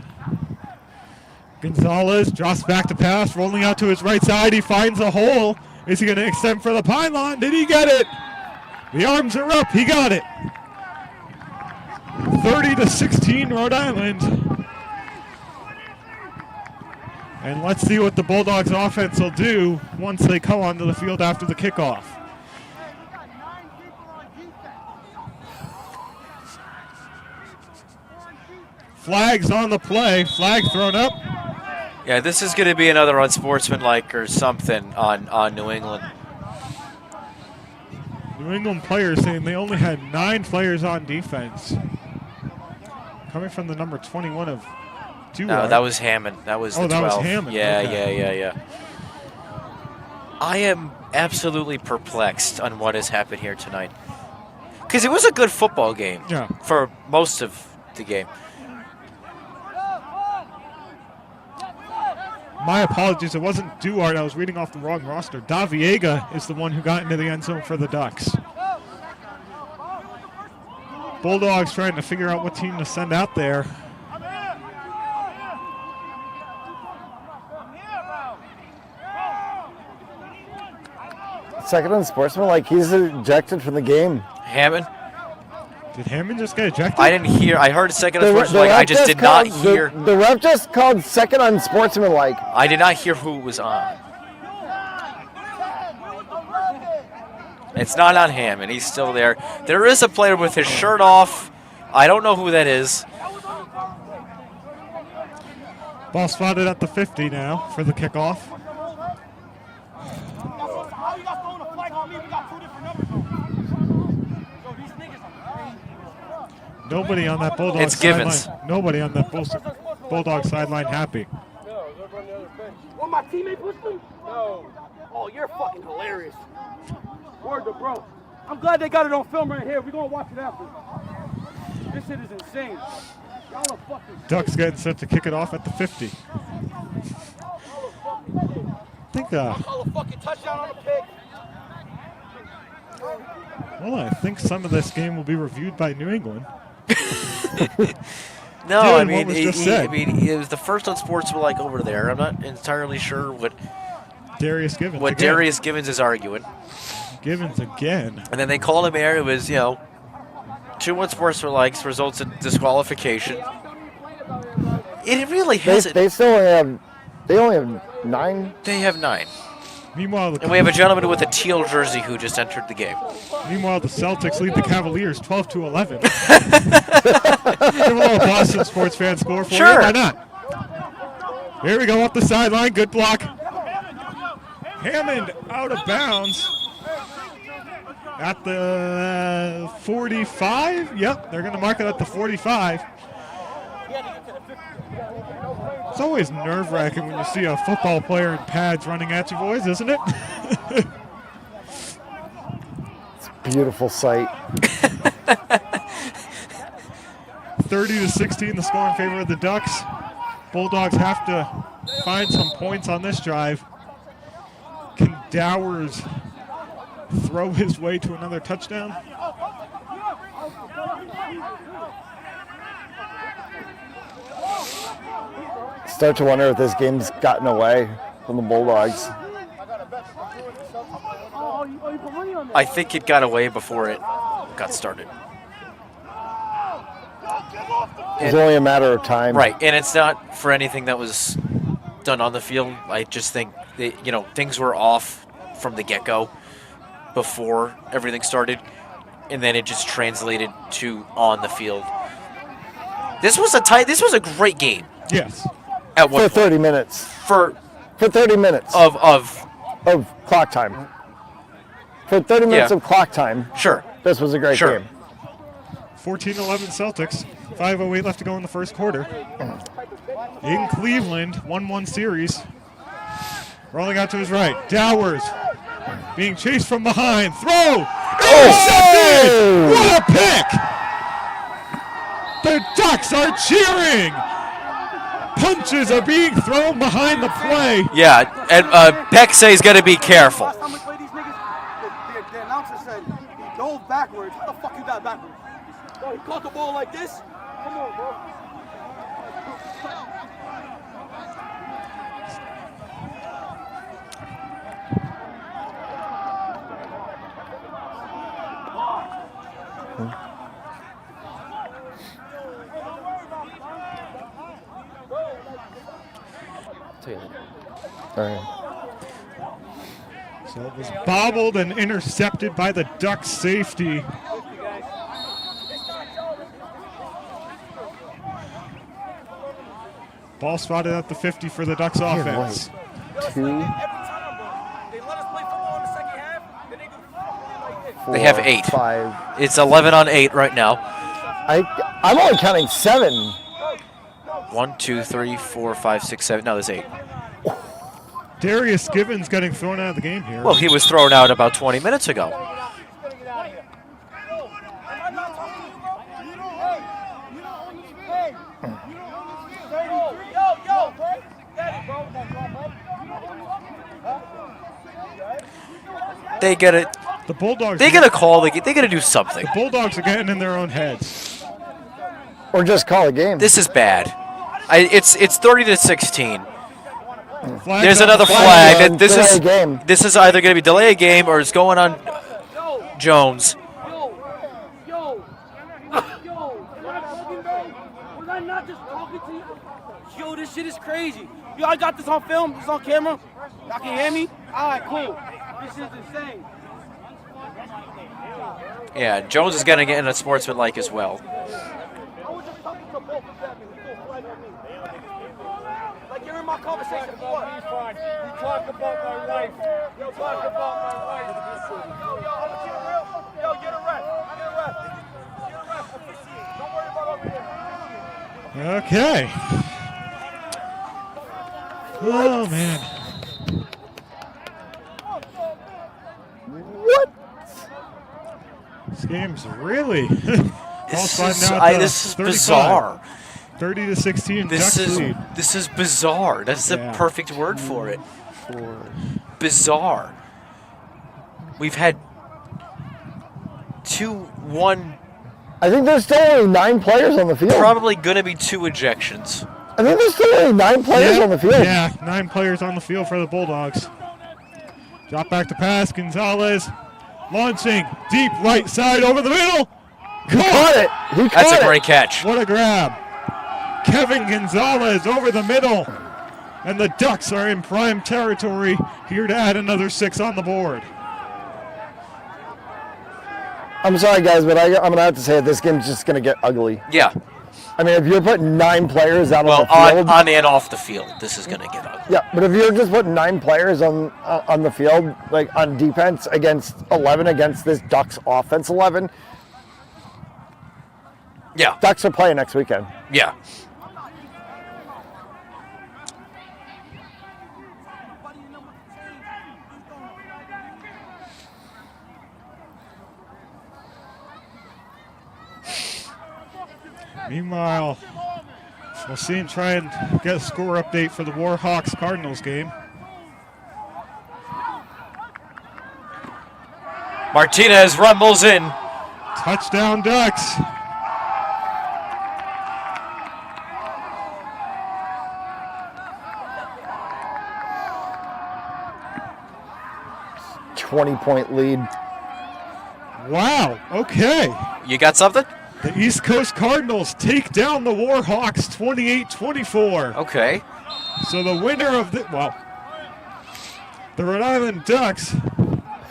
Gonzalez drops back to pass, rolling out to his right side. He finds a hole. Is he going to extend for the pylon? Did he get it? The arms are up. He got it. 30-16 Rhode Island. And let's see what the Bulldogs offense will do once they come onto the field after the kickoff. Flags on the play. Flag thrown up. Yeah, this is going to be another unsportsmanlike or something on New England. New England players saying they only had 9 players on defense. Coming from the number 21 of Duarte. No, that was Hammond. That was the 12. That was Hammond. Yeah, Okay. yeah. I am absolutely perplexed on what has happened here tonight. Because it was a good football game for most of the game. My apologies, it wasn't Duarte. I was reading off the wrong roster. Daviega is the one who got into the end zone for the Ducks. Bulldogs trying to figure out what team to send out there. Second unsportsmanlike, he's ejected from the game. Hammond? Did Hammond just get ejected? I didn't hear. I heard second unsportsmanlike. I just did not hear. The ref just called second unsportsmanlike. I did not hear who it was on. It's not on Hammond. He's still there. There is a player with his shirt off. I don't know who that is. Ball spotted at the 50 now for the kickoff. Nobody on that Bulldog It's Givens. sideline. Nobody on that Bulldog sideline happy. Oh, my teammate pushed him? No. Oh, you're fucking hilarious. Word to bro. I'm glad they got it on film right here. We're going to watch it after. This shit is insane. Y'all are fucking Ducks getting set to kick it off at the 50. I think, call a fucking touchdown on a pick. well, I think some of this game will be reviewed by New England. No, Dude, I what mean, was just said? it was the first unsportsmanlike over there. I'm not entirely sure what Darius Givens. what again. Darius Givens is arguing. Givens again. And then they called him air. It was, 2 unsportsmanlikes results in disqualification. It really They, hasn't. they still only have 9. They have 9. Meanwhile, And we have a gentleman with a teal jersey who just entered the game. Meanwhile, the Celtics lead the Cavaliers 12-11. Give a little Boston sports fan score for you. Why not? Here we go up the sideline. Good block. Hammond out of bounds at the 45. Yep, they're going to mark it at the 45. It's always nerve-wracking when you see a football player in pads running at you, boys, isn't it? It's a beautiful sight. 30-16, the score in favor of the Ducks. Bulldogs have to find some points on this drive. Can Dowers throw his way to another touchdown? Start to wonder if this game's gotten away from the Bulldogs. I think it got away before it got started. It's only a matter of time. Right, and it's not for anything that was done on the field. I just think that, things were off from the get-go before everything started, and then it just translated to on the field. This was a great game. Yes. At what For 30 minutes. For 30 minutes of clock time. For 30 minutes of clock time. Sure. This was a great game. 14-11 Celtics. 5:08 left to go in the first quarter. In Cleveland, 1-1 series. Rolling out to his right. Dowers being chased from behind. Throw! Intercepted! Oh! What a pick! The Ducks are cheering! Punches are being thrown behind the play. Yeah, and Pexe's got to be careful. Last time we played these niggas, the announcer said he dove backwards. How the fuck you got backwards? Bro, he caught the ball like this? Come on, bro. All right. So it was bobbled and intercepted by the Ducks safety. Ball spotted at the 50 for the Ducks offense. They have 8. 5. It's 11 on 8 right now. I'm only counting 7. 1, 2, 3, 4, 5, 6, 7. No, there's 8. Darius Gibbons getting thrown out of the game here. Well, he was thrown out about 20 minutes ago. They get it. The Bulldogs. They gotta call. They gotta do something. The Bulldogs are getting in their own heads. Or just call a game. This is bad. It's 30-16. Flags There's on another the flag. Delay This game. is either going to be delay a game or it's going on Jones. Yo, was I not just talking to you? Yo, this shit is crazy. Yo, I got this on film. This on camera. Y'all can hear me? All right, cool. This is insane. Yeah, Jones is going to get in a sportsmanlike as well. I was just talking to both of them and you go flag on me. Like you're in my conversation for what? He's fine. You talk about my wife. You talk about my wife. Yo, I'm gonna keep it real. Yo, get a ref. Get a ref. Get a ref. Don't worry about over here. Okay. Oh, man. What? This game's really. This is bizarre. 30-16. This is bizarre. That's the perfect word for it. Bizarre. We've had 2-1. I think there's still only 9 players on the field. Probably going to be 2 ejections. I think there's still only 9 players on the field. Yeah, 9 players on the field for the Bulldogs. Drop back to pass. Gonzalez launching deep right side over the middle. He caught it. That's a great catch. What a grab. Kevin Gonzalez over the middle. And the Ducks are in prime territory here to add another 6 on the board. I'm sorry, guys, but I'm going to have to say it. This game's just going to get ugly. Yeah. I mean, if you're putting 9 players out on the field. On and off the field, this is going to get ugly. Yeah, but if you're just putting 9 players on the field, like on defense against 11 against this Ducks offense 11. Yeah. Ducks are playing next weekend. Yeah. Meanwhile, we'll see him try and get a score update for the Warhawks-Cardinals game. Martinez rumbles in. Touchdown, Ducks. $20-point lead. Wow, okay. You got something? The East Coast Cardinals take down the Warhawks 28-24. Okay. So the winner of the Rhode Island Ducks.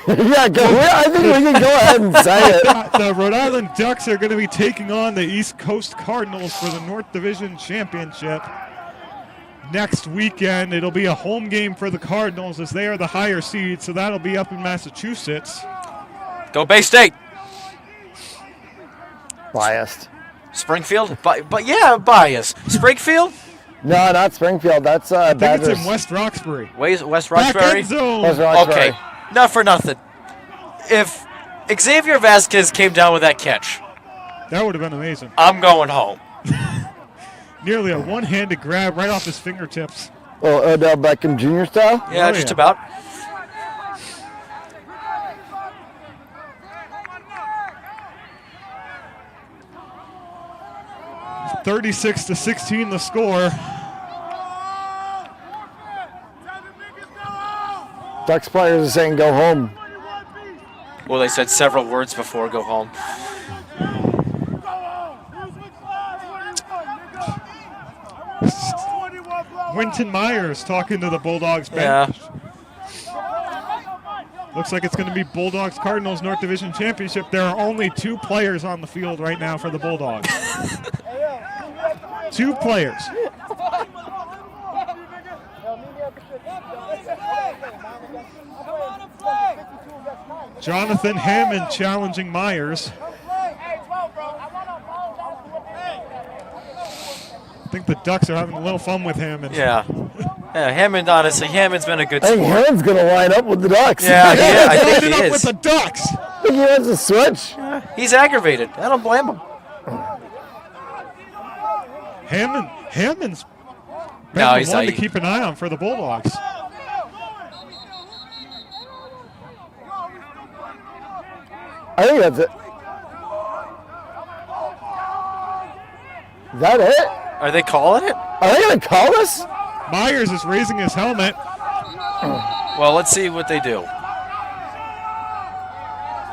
Yeah, I think we can go ahead and say it. The Rhode Island Ducks are going to be taking on the East Coast Cardinals for the North Division Championship. Next weekend, it'll be a home game for the Cardinals as they are the higher seed, so that'll be up in Massachusetts. Go Bay State. Biased. Springfield? But yeah, biased. Springfield? No, not Springfield. That's I think Badgers. it's in West Roxbury. West Back Roxbury? end zone. West Roxbury. Okay, not for nothing. If Xavier Vasquez came down with that catch, That would have been amazing. I'm going home. Nearly a one-handed grab right off his fingertips. Oh, Odell Beckham Jr. style? Yeah, Oh, just yeah. about. 36-16 the score. Ducks players are saying go home. Well, they said several words before go home. Winton Myers talking to the Bulldogs bench. Yeah. Looks like it's going to be Bulldogs Cardinals North Division Championship. There are only 2 players on the field right now for the Bulldogs. 2 players. Jonathan Hammond challenging Myers. I think the Ducks are having a little fun with Hammond. Yeah. Yeah, Hammond, honestly, Hammond's been a good I think sport. Hammond's going to line up with the Ducks. Yeah, I think Lining he up with is. the Ducks. I think he wants to switch. He's aggravated. I don't blame him. Hammond's been No, the he's one to not. keep an eye on for the Bulldogs. I think that's it. Is that it? Are they calling it? Are they going to call this? Myers is raising his helmet. Well, let's see what they do.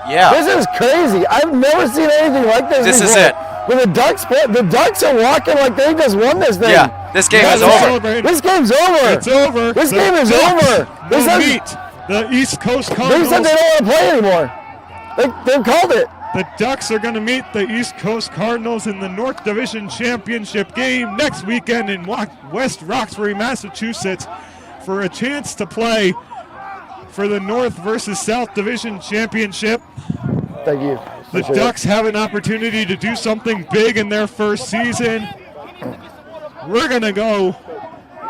Yeah. This is crazy. I've never seen anything like this This is before. it. When the Ducks are walking like they just won this thing. Yeah, this game is They're over. celebrating. This game's over. It's over. This The game is Ducks over. They will said- meet the East Coast They Cardinals. said they don't want to play anymore. They've called it. The Ducks are going to meet the East Coast Cardinals in the North Division Championship game next weekend in West Roxbury, Massachusetts, for a chance to play for the North versus South Division Championship. Thank you. The Appreciate it. Ducks have an opportunity to do something big in their first season. We're going to go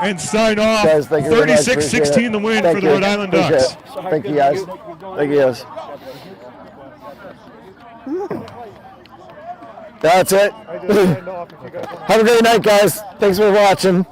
and sign off. Guys, thank you very much. Appreciate 36-16 it. the win Thank for the you. Rhode Island Appreciate Ducks. it. Thank you, guys. Thank you, guys. That's it. Have a great night, guys. Thanks for watching.